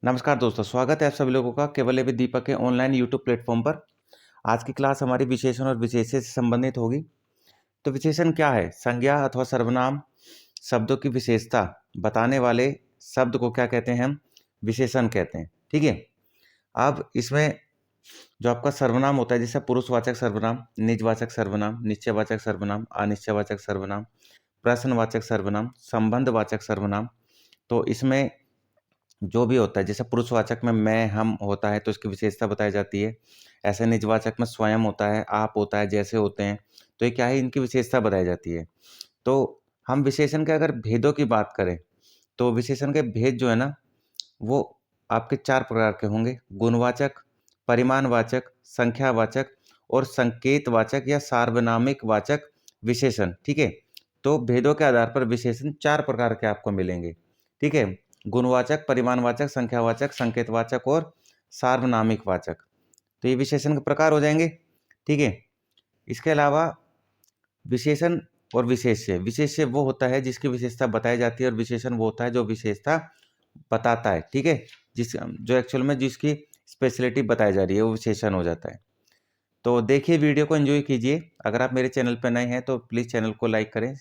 नमस्कार दोस्तों, स्वागत है आप सभी लोगों का केवल एवं दीपक के ऑनलाइन यूट्यूब प्लेटफॉर्म पर। आज की क्लास हमारी विशेषण और विशेष्य से संबंधित होगी। तो विशेषण क्या है? संज्ञा अथवा सर्वनाम शब्दों की विशेषता बताने वाले शब्द को क्या कहते हैं? हम विशेषण कहते हैं। ठीक है। अब इसमें जो आपका सर्वनाम होता है, जैसे पुरुषवाचक सर्वनाम, निजवाचक सर्वनाम, निश्चयवाचक सर्वनाम, अनिश्चयवाचक सर्वनाम, प्रश्नवाचक सर्वनाम, संबंधवाचक सर्वनाम। तो इसमें जो भी होता है, जैसे पुरुषवाचक में मैं, हम होता है तो इसकी विशेषता बताई जाती है। ऐसे निजवाचक में स्वयं होता है, आप होता है, जैसे होते हैं। तो ये क्या है, इनकी विशेषता बताई जाती है। तो हम विशेषण के अगर भेदों की बात करें, तो विशेषण के भेद जो है ना, वो आपके 4 प्रकार के होंगे। गुणवाचक, परिमाणवाचक, संख्यावाचक और संकेतवाचक या सार्वनामिक वाचक विशेषण। ठीक है। तो भेदों के आधार पर विशेषण 4 प्रकार के आपको मिलेंगे। ठीक है। गुणवाचक, परिमाणवाचक, संख्यावाचक, संकेतवाचक और सार्वनामिक वाचक। तो ये विशेषण के प्रकार हो जाएंगे। ठीक है। इसके अलावा विशेषण और विशेष्य। विशेष्य वो होता है जिसकी विशेषता बताई जाती है, और विशेषण वो होता है जो विशेषता बताता है। ठीक है। जो एक्चुअल में जिसकी स्पेशलिटी बताई जा रही है वो विशेषण हो जाता है। तो देखिए, वीडियो को एंजॉय कीजिए। अगर आप मेरे चैनल पर नए हैं तो प्लीज़ चैनल को लाइक करें।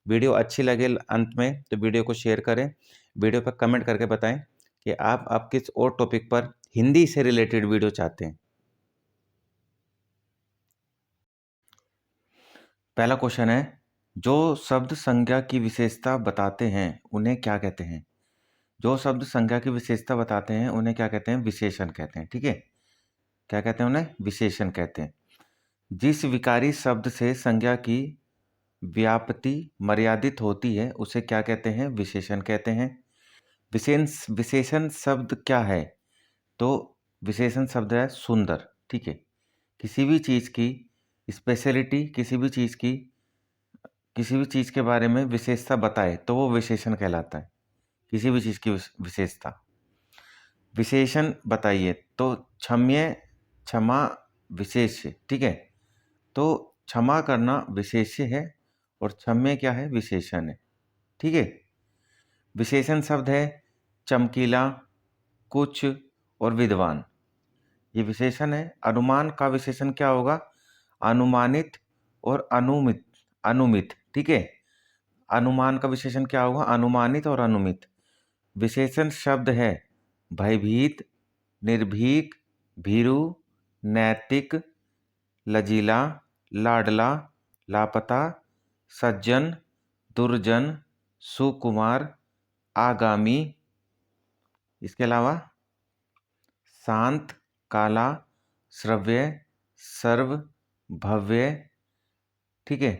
वीडियो अच्छी लगे अंत में तो वीडियो को शेयर करें। वीडियो पर कमेंट करके बताएं कि आप किस और टॉपिक पर हिंदी से रिलेटेड वीडियो चाहते हैं। पहला क्वेश्चन है, जो शब्द संज्ञा की विशेषता बताते हैं उन्हें क्या कहते हैं? जो शब्द संज्ञा की विशेषता बताते हैं उन्हें क्या कहते हैं? विशेषण कहते हैं। ठीक है। क्या कहते हैं? उन्हें विशेषण कहते हैं। जिस विकारी शब्द से संज्ञा की व्याप्ति मर्यादित होती है उसे क्या कहते हैं? विशेषण कहते हैं। विशेषण शब्द क्या है? तो विशेषण शब्द है सुंदर। ठीक है। किसी भी चीज़ की स्पेशलिटी, किसी भी चीज़ के बारे में विशेषता बताए तो वो विशेषण कहलाता है। किसी भी चीज़ की विशेषता। विशेषण बताइए तो क्षम्य, क्षमा, विशेष्य। ठीक है। तो क्षमा करना विशेष्य है और क्षम्य क्या है? विशेषण है। ठीक है। विशेषण शब्द है चमकीला, कुछ और विद्वान। ये विशेषण है। अनुमान का विशेषण क्या होगा? अनुमानित और अनुमित। अनुमित। ठीक है। अनुमान का विशेषण क्या होगा? अनुमानित और अनुमित। विशेषण शब्द है भयभीत, निर्भीक, भीरू, नैतिक, लजीला, लाडला, लापता, सज्जन, दुर्जन, सुकुमार, आगामी। इसके अलावा शांत, काला, श्रव्य, सर्व, भव्य। ठीक है।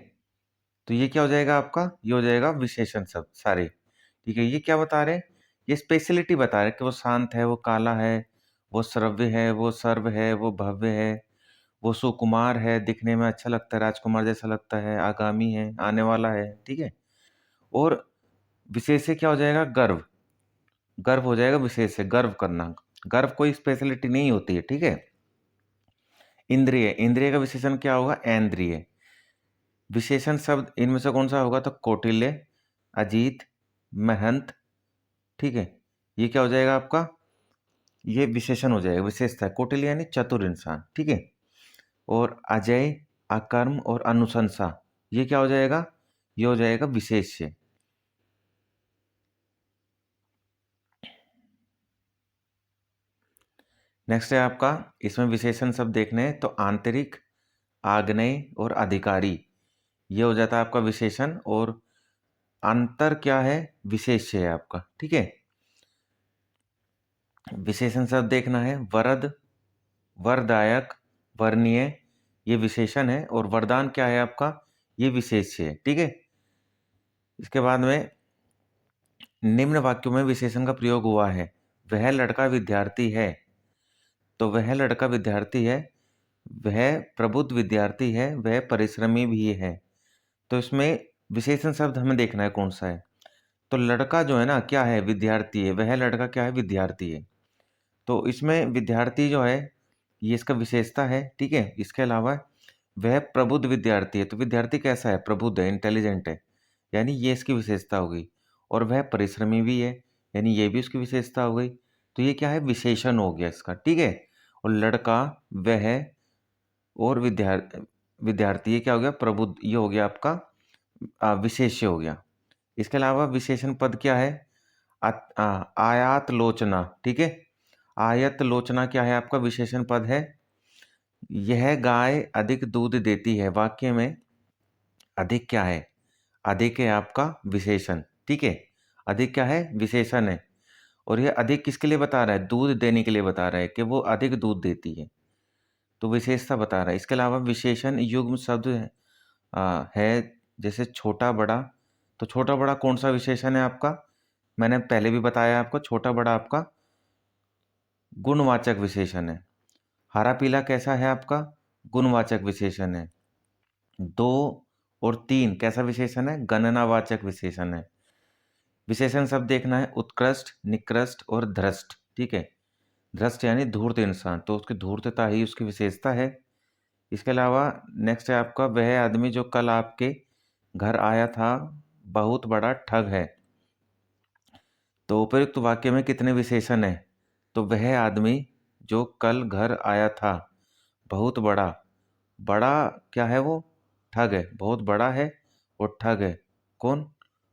तो ये क्या हो जाएगा आपका? ये हो जाएगा विशेषण शब्द सारे। ठीक है। ये क्या बता रहे हैं? ये स्पेशलिटी बता रहे हैं कि वो शांत है, वो काला है, वो श्रव्य है, वो सर्व है, वो भव्य है, वो सुकुमार है, दिखने में अच्छा लगता है, राजकुमार जैसा लगता है, आगामी है, आने वाला है। ठीक है। और विशेष से क्या हो जाएगा? गर्व। गर्व हो जाएगा विशेष से, गर्व करना। गर्व कोई स्पेशलिटी नहीं होती है। ठीक है। इंद्रिय। इंद्रिय का विशेषण क्या होगा? ऐन्द्रिय। विशेषण शब्द इनमें से कौन सा होगा? तो कौटिल्य, अजीत, महंत। ठीक है। ये क्या हो जाएगा आपका? ये विशेषण हो जाएगा, विशेषता है। कौटिल्य यानी चतुर इंसान। ठीक है। और अजय, अकर्म और अनुशंसा, ये क्या हो जाएगा? ये हो जाएगा विशेष्य। नेक्स्ट है आपका, इसमें विशेषण शब्द देखने हैं तो आंतरिक, आग्नेय और अधिकारी, ये हो जाता है आपका विशेषण। और अंतर क्या है? विशेष्य है आपका। ठीक है। विशेषण शब्द देखना है वरद, वरदायक, वर्णीय, ये विशेषण है। और वरदान क्या है आपका? ये विशेष्य है। ठीक है। इसके बाद में निम्न वाक्यों में विशेषण का प्रयोग हुआ है। वह लड़का विद्यार्थी है। तो वह लड़का विद्यार्थी है, वह प्रबुद्ध विद्यार्थी है, वह परिश्रमी भी है। तो इसमें विशेषण शब्द हमें देखना है कौन सा है। तो लड़का जो है ना, क्या है? विद्यार्थी है। वह लड़का क्या है? विद्यार्थी है। तो इसमें विद्यार्थी जो है ये इसका विशेषता है। ठीक है। इसके अलावा वह प्रबुद्ध विद्यार्थी है। तो विद्यार्थी कैसा है? प्रबुद्ध है, इंटेलिजेंट है, यानी ये इसकी विशेषता हो गई। और वह परिश्रमी भी है, यानी ये भी उसकी विशेषता हो गई। तो ये क्या है, विशेषण हो गया इसका, ठीक है। और लड़का, वह और विद्यार्थी, ये क्या हो गया, प्रबुद्ध, ये हो गया आपका विशेष्य हो गया। इसके अलावा विशेषण पद क्या है, आयात लोचना, ठीक है। आयत लोचना क्या है आपका विशेषण पद है। यह गाय अधिक दूध देती है, वाक्य में अधिक क्या है, अधिक है आपका विशेषण, ठीक है। अधिक क्या है, विशेषण है। और यह अधिक किसके लिए बता रहा है, दूध देने के लिए बता रहा है कि वो अधिक दूध देती है, तो विशेषता बता रहा है। इसके अलावा विशेषण युग्म शब्द है, जैसे छोटा बड़ा। तो छोटा बड़ा कौन सा विशेषण है आपका, मैंने पहले भी बताया आपको, छोटा बड़ा आपका गुणवाचक विशेषण है। हरा पीला कैसा है आपका, गुणवाचक विशेषण है। 2 और 3 कैसा विशेषण है, गणनावाचक विशेषण है। विशेषण शब्द देखना है, उत्कृष्ट, निकृष्ट और धृष्ट, ठीक है। धृष्ट यानी धूर्त इंसान, तो उसकी धूर्तता ही उसकी विशेषता है। इसके अलावा नेक्स्ट है आपका, वह आदमी जो कल आपके घर आया था बहुत बड़ा ठग है। तो उपयुक्त वाक्य में कितने विशेषण हैं, तो वह आदमी जो कल घर आया था बहुत बड़ा, बड़ा क्या है वो, ठग है, बहुत बड़ा है और ठग है कौन,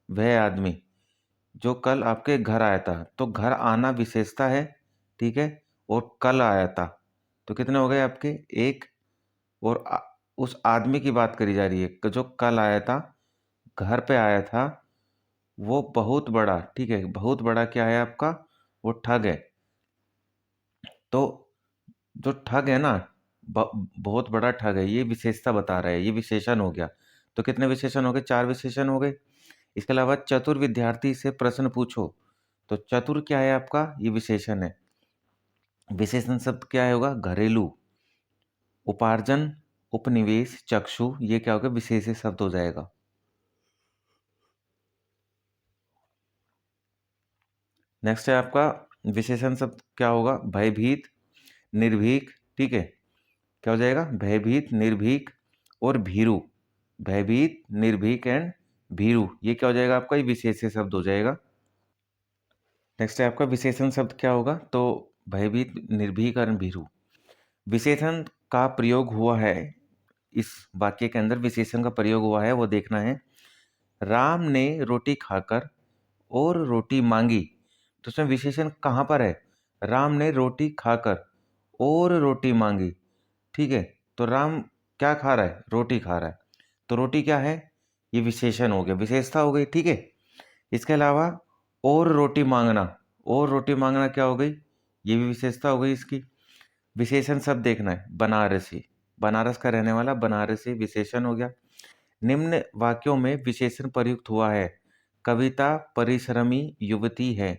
वह आदमी जो कल आपके घर आया था। तो घर आना विशेषता है, ठीक है, और कल आया था, तो कितने हो गए आपके, एक। और उस आदमी की बात करी जा रही है कि जो कल आया था, घर पे आया था, वो बहुत बड़ा, ठीक है, बहुत बड़ा क्या है आपका, वो ठग है। तो जो ठग है ना, बहुत बड़ा ठग है, ये विशेषता बता रहा है, ये विशेषण हो गया। तो कितने विशेषण हो गए, 4 विशेषण हो गए। इसके अलावा चतुर विद्यार्थी से प्रश्न पूछो, तो चतुर क्या है आपका, ये विशेषण है। विशेषण शब्द क्या है होगा, घरेलू। उपार्जन, उपनिवेश, चक्षु, ये क्या होगा, विशेष शब्द हो जाएगा। नेक्स्ट है आपका विशेषण शब्द क्या होगा, भयभीत, निर्भीक, ठीक है। क्या हो जाएगा, भयभीत, निर्भीक और भीरू। भयभीत, निर्भीक एंड भीरू, ये क्या हो जाएगा आपका, ये विशेष शब्द हो जाएगा। नेक्स्ट है आपका विशेषण शब्द क्या होगा, तो भयभीत, निर्भीक और भीरू। विशेषण का प्रयोग हुआ है, इस वाक्य के अंदर विशेषण का प्रयोग हुआ है, वो देखना है। राम ने रोटी खाकर और रोटी मांगी, तो उसमें विशेषण कहाँ पर है, राम ने रोटी खाकर और रोटी मांगी, ठीक है। तो राम क्या खा रहा है, रोटी खा रहा है, तो रोटी क्या है, ये विशेषण हो गया, विशेषता हो गई, ठीक है। इसके अलावा और रोटी मांगना, और रोटी मांगना क्या हो गई, ये भी विशेषता हो गई इसकी। विशेषण शब्द देखना है, बनारसी, बनारस का रहने वाला, बनारसी विशेषण हो गया। निम्न वाक्यों में विशेषण प्रयुक्त हुआ है, कविता परिश्रमी युवती है।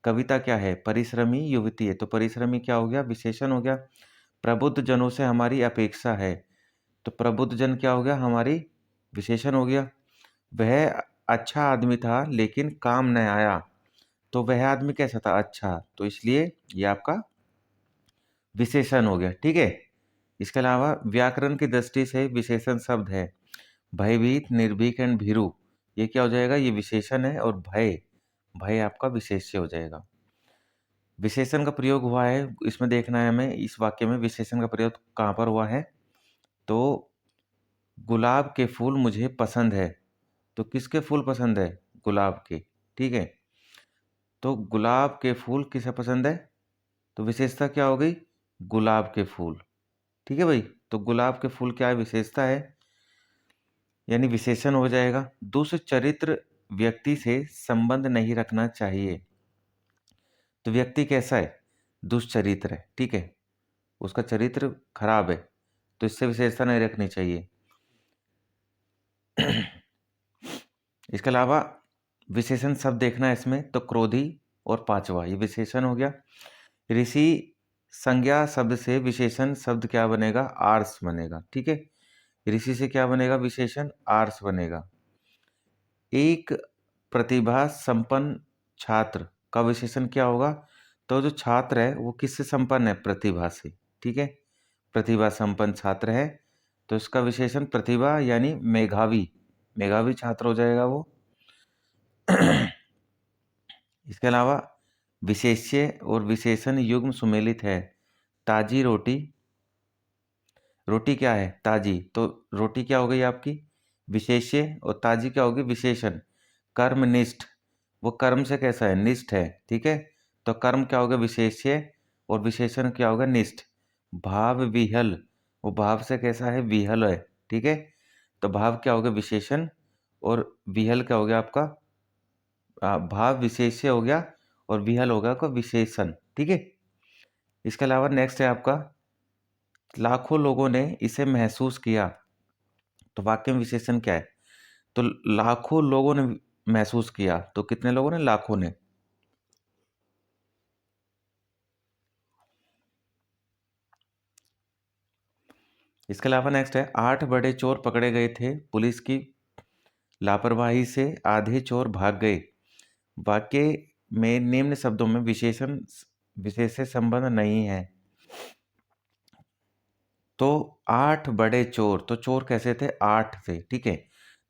कविता क्या है, परिश्रमी युवती है, तो परिश्रमी क्या हो गया, विशेषण हो गया। प्रबुद्ध जनों से हमारी अपेक्षा है, तो प्रबुद्ध जन क्या हो गया, हमारी विशेषण हो गया। वह अच्छा आदमी था लेकिन काम न आया, तो वह आदमी कैसा था, अच्छा, तो इसलिए ये आपका विशेषण हो गया, ठीक है। इसके अलावा व्याकरण की दृष्टि से विशेषण शब्द है भयभीत, निर्भीक एंड भीरू, ये क्या हो जाएगा, ये विशेषण है। और भय, भय आपका विशेष्य हो जाएगा। विशेषण का प्रयोग हुआ है, इसमें देखना है हमें, इस वाक्य में विशेषण का प्रयोग कहाँ पर हुआ है, तो गुलाब के फूल मुझे पसंद है। तो किसके फूल पसंद है, गुलाब के, ठीक है। तो गुलाब के फूल किसे पसंद है, तो विशेषता क्या हो गई, गुलाब के फूल, ठीक है भाई। तो गुलाब के फूल क्या है, विशेषता है, यानी विशेषण हो जाएगा। दुष्चरित्र व्यक्ति से संबंध नहीं रखना चाहिए, तो व्यक्ति कैसा है, दुष्चरित्र है, ठीक है, उसका चरित्र खराब है, तो इससे विशेषता नहीं रखनी चाहिए। इसके अलावा विशेषण शब्द देखना है इसमें, तो क्रोधी और पांचवा, ये विशेषण हो गया। ऋषि संज्ञा शब्द से विशेषण शब्द क्या बनेगा, आर्स बनेगा, ठीक है। ऋषि से क्या बनेगा, विशेषण आर्स बनेगा। एक प्रतिभा संपन्न छात्र का विशेषण क्या होगा, तो जो छात्र है वो किससे संपन्न है, प्रतिभा से, ठीक है। प्रतिभा संपन्न छात्र है, तो इसका विशेषण प्रतिभा यानी मेधावी, मेधावी छात्र हो जाएगा वो। इसके अलावा विशेष्य और विशेषण युग्म सुमेलित है। ताजी रोटी, रोटी क्या है? ताजी। तो रोटी क्या हो गई आपकी? विशेष्य, और ताजी क्या होगी? विशेषण। कर्मनिष्ठ, वो कर्म से कैसा है? निष्ठ है। ठीक है, तो कर्म क्या होगा? विशेष्य, और विशेषण क्या होगा? निष्ठ। भाव विहल, वो भाव से कैसा है? विहल है। ठीक है, तो भाव क्या होगा? विशेषण, और विहल क्या हो गया आपका? भाव विशेष्य हो गया, और विहल होगा आपका विशेषण। ठीक है, इसके अलावा नेक्स्ट है आपका, लाखों लोगों ने इसे महसूस किया। तो वाक्य में विशेषण क्या है? तो लाखों लोगों ने महसूस किया, तो कितने लोगों ने? लाखों ने। इसके अलावा नेक्स्ट है, 8 बड़े चोर पकड़े गए थे, पुलिस की लापरवाही से आधे चोर भाग गए। वाक्य में निम्न शब्दों में विशेषण विशेष से संबंध नहीं है। तो 8 बड़े चोर, तो चोर कैसे थे? 8 थे। ठीक है,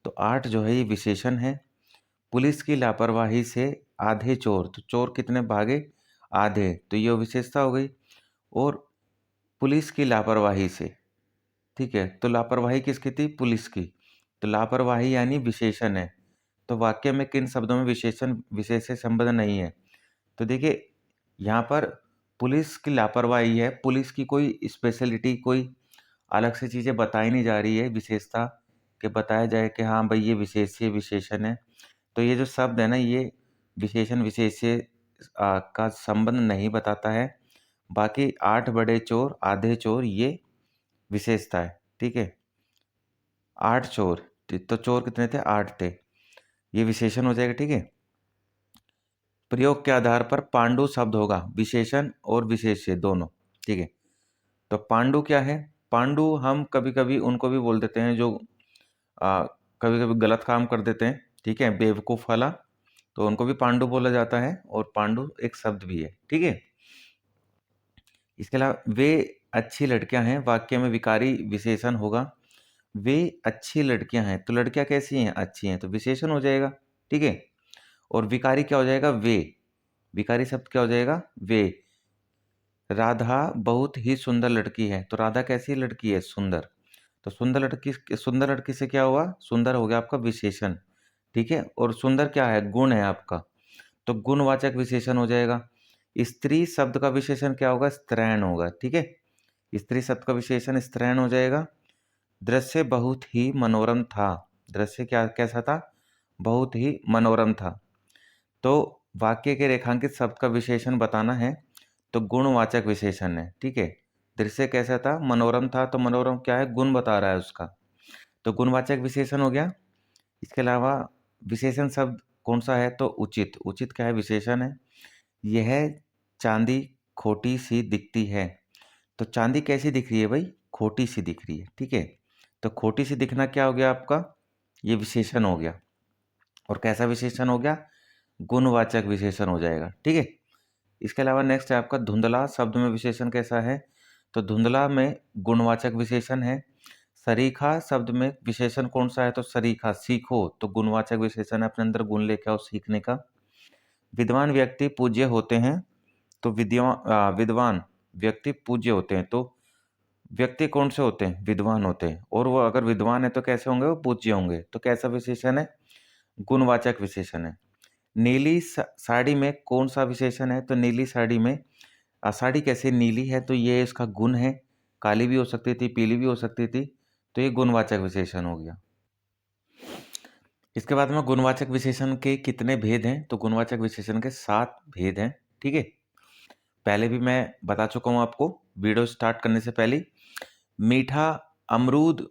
तो 8 जो है ये विशेषण है। पुलिस की लापरवाही से आधे चोर, तो चोर कितने भागे? आधे, तो ये विशेषता हो गई। और पुलिस की लापरवाही से, ठीक है, तो लापरवाही किसकी थी? पुलिस की। तो लापरवाही यानी विशेषण है। तो वाक्य में किन शब्दों में विशेषण विशेष से संबंध नहीं है? तो देखिए, यहाँ पर पुलिस की लापरवाही है, पुलिस की कोई स्पेशलिटी, कोई अलग से चीज़ें बताई नहीं जा रही है, विशेषता कि बताया जाए कि हाँ भाई ये विशेष्य विशेषण है। तो ये जो शब्द है ना, ये विशेषण विशेष्य का संबंध नहीं बताता है। बाकी 8 बड़े चोर आधे चोर ये विशेषता है। ठीक है, 8 चोर, तो चोर कितने थे? 8 थे, ये विशेषण हो जाएगा। ठीक है, प्रयोग के आधार पर पांडु शब्द होगा, विशेषण और विशेष्य दोनों। ठीक है, तो पांडु क्या है? पांडु हम कभी कभी उनको भी बोल देते हैं जो कभी कभी गलत काम कर देते हैं। ठीक है, बेवकूफ़ वाला, तो उनको भी पांडु बोला जाता है, और पांडु एक शब्द भी है। ठीक है, इसके अलावा वे अच्छी लड़कियां हैं, वाक्य में विकारी विशेषण होगा। वे अच्छी लड़कियां हैं, तो लड़कियां कैसी हैं? अच्छी हैं, तो विशेषण हो जाएगा। ठीक है, और विकारी क्या हो जाएगा? वे। विकारी शब्द क्या हो जाएगा? वे। राधा बहुत ही सुंदर लड़की है, तो राधा कैसी लड़की है? सुंदर। तो सुंदर लड़की से क्या हुआ? सुंदर हो गया आपका विशेषण। ठीक है, और सुंदर क्या है? गुण है आपका, तो गुणवाचक विशेषण हो जाएगा। स्त्री शब्द का विशेषण क्या होगा? स्त्रैण होगा। ठीक है, स्त्री शब्द का विशेषण स्त्रैण हो जाएगा। दृश्य बहुत ही मनोरम था, दृश्य क्या कैसा था? बहुत ही मनोरम था। तो वाक्य के रेखांकित शब्द का विशेषण बताना है, तो गुणवाचक विशेषण है। ठीक है, दृश्य कैसा था? मनोरम था, तो मनोरम क्या है? गुण बता रहा है उसका, तो गुणवाचक विशेषण हो गया। इसके अलावा विशेषण शब्द कौन सा है? तो उचित। उचित क्या है? विशेषण है। यह चांदी खोटी सी दिखती है, तो चांदी कैसी दिख रही है भाई? खोटी सी दिख रही है। ठीक है, तो खोटी सी दिखना क्या हो गया आपका? ये विशेषण हो गया। और कैसा विशेषण हो गया? गुणवाचक विशेषण हो जाएगा। ठीक है, इसके अलावा नेक्स्ट है आपका धुंधला शब्द में विशेषण कैसा है? तो धुंधला में गुणवाचक विशेषण है। सरीखा शब्द में विशेषण कौन सा है? तो सरीखा, सीखो, तो गुणवाचक विशेषण है, अपने अंदर गुण लेके आओ सीखने का। विद्वान व्यक्ति पूज्य होते हैं, तो विद्वान व्यक्ति पूज्य होते हैं, तो व्यक्ति कौन से होते हैं? विद्वान होते हैं, और वो अगर विद्वान है तो कैसे होंगे? वो पूज्य होंगे। तो कैसा विशेषण है? गुणवाचक विशेषण है। नीली साड़ी में कौन सा विशेषण है? तो नीली साड़ी में, साड़ी कैसे नीली है? तो ये इसका गुण है, काली भी हो सकती थी, पीली भी हो सकती थी, तो ये गुणवाचक विशेषण हो गया। इसके बाद में गुणवाचक विशेषण के कितने भेद हैं? तो गुणवाचक विशेषण के 7 भेद हैं। ठीक है, पहले भी मैं बता चुका हूँ आपको वीडियो स्टार्ट करने से पहले। मीठा अमरूद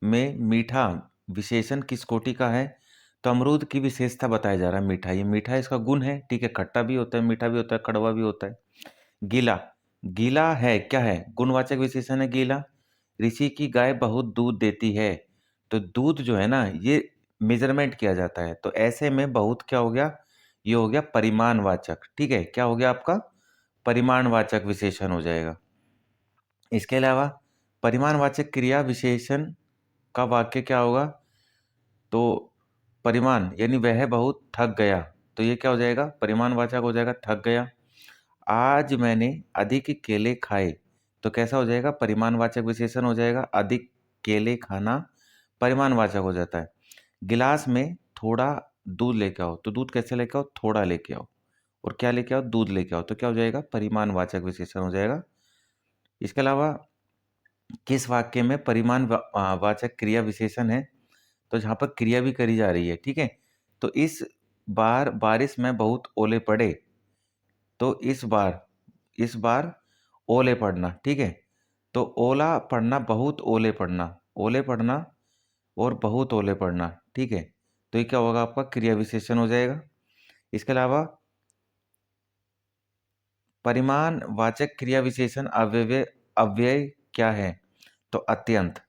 में मीठा विशेषण किस कोटि का है? तो अमरूद की विशेषता बताया जा रहा है, मीठा। ये मीठा इसका गुण है। ठीक है, खट्टा भी होता है, मीठा भी होता है, कड़वा भी होता है। गीला, गीला है क्या है? गुणवाचक विशेषण है गीला। ऋषि की गाय बहुत दूध देती है, तो दूध जो है ना, ये मेजरमेंट किया जाता है, तो ऐसे में बहुत क्या हो गया? ये हो गया परिमाणवाचक। ठीक है, क्या हो गया आपका? परिमाणवाचक विशेषण हो जाएगा। इसके अलावा परिमाणवाचक क्रिया विशेषण का वाक्य क्या होगा? तो परिमाण यानी वह बहुत थक गया, तो ये क्या हो जाएगा? परिमाणवाचक हो जाएगा, थक गया। आज मैंने अधिक केले खाए, तो कैसा हो जाएगा? परिमाणवाचक विशेषण हो जाएगा। अधिक केले खाना परिमाणवाचक हो जाता है। गिलास में थोड़ा दूध लेके आओ, तो दूध कैसे लेके आओ? थोड़ा लेके आओ। और क्या लेके आओ? दूध लेके आओ। तो क्या हो जाएगा? परिमाणवाचक विशेषण हो जाएगा। इसके अलावा किस वाक्य में वाचक क्रिया विशेषण है? तो जहाँ पर क्रिया भी करी जा रही है, ठीक है? तो इस बार बारिश में बहुत ओले पड़े, तो इस बार ओले पड़ना, ठीक है? तो ओला पड़ना, बहुत ओले पड़ना और बहुत ओले पड़ना, ठीक है? तो ये क्या होगा? आपका क्रिया विशेषण हो जाएगा। इसके अलावा परिमाणवाचक क्रिया विशेषण अव्यय क्या है? तो अत्यंत।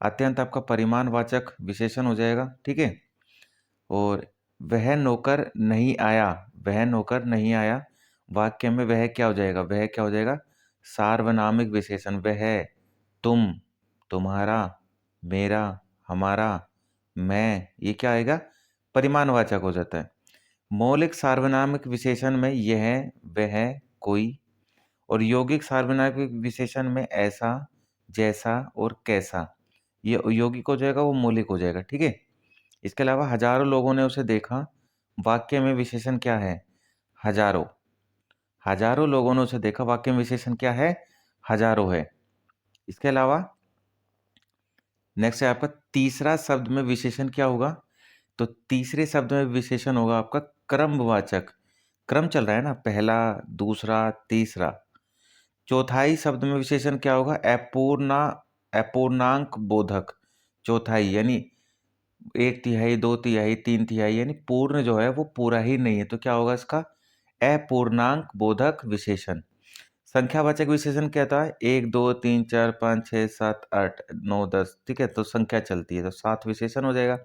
अत्यंत आपका परिमाणवाचक विशेषण हो जाएगा, ठीक है? और वह नौकर नहीं आया, वह नौकर नहीं आया, वाक्य में वह क्या हो जाएगा? वह क्या हो जाएगा? सार्वनामिक विशेषण। वह, तुम, तुम्हारा, मेरा, हमारा, मैं, ये क्या आएगा? परिमाणवाचक हो जाता है। मौलिक सार्वनामिक विशेषण में यह, वह, कोई, और यौगिक सार्वनामिक विशेषण में ऐसा, जैसा और कैसा। ये यौगिक हो जाएगा, वो मौलिक हो जाएगा, ठीक है? इसके अलावा हजारों लोगों ने उसे देखा, वाक्य में विशेषण क्या है? हजारों। हजारों लोगों ने उसे देखा, वाक्य में विशेषण क्या है? हजारों है। इसके अलावा नेक्स्ट है आपका तीसरा शब्द में विशेषण क्या होगा? तो तीसरे शब्द में विशेषण होगा आपका क्रमवाचक। क्रम चल रहा है ना, पहला, दूसरा, तीसरा। चौथाई शब्द में विशेषण क्या होगा? अपूर्णांक बोधक। चौथाई यानी एक तिहाई, दो तिहाई, तीन तिहाई, यानी पूर्ण जो है वो पूरा ही नहीं है, तो क्या होगा इसका? अपूर्णांक बोधक विशेषण। संख्यावाचक विशेषण क्या था? 1 2 3 4 5 6 7 8 9 10, ठीक है? तो संख्या चलती है, तो 7 विशेषण हो जाएगा।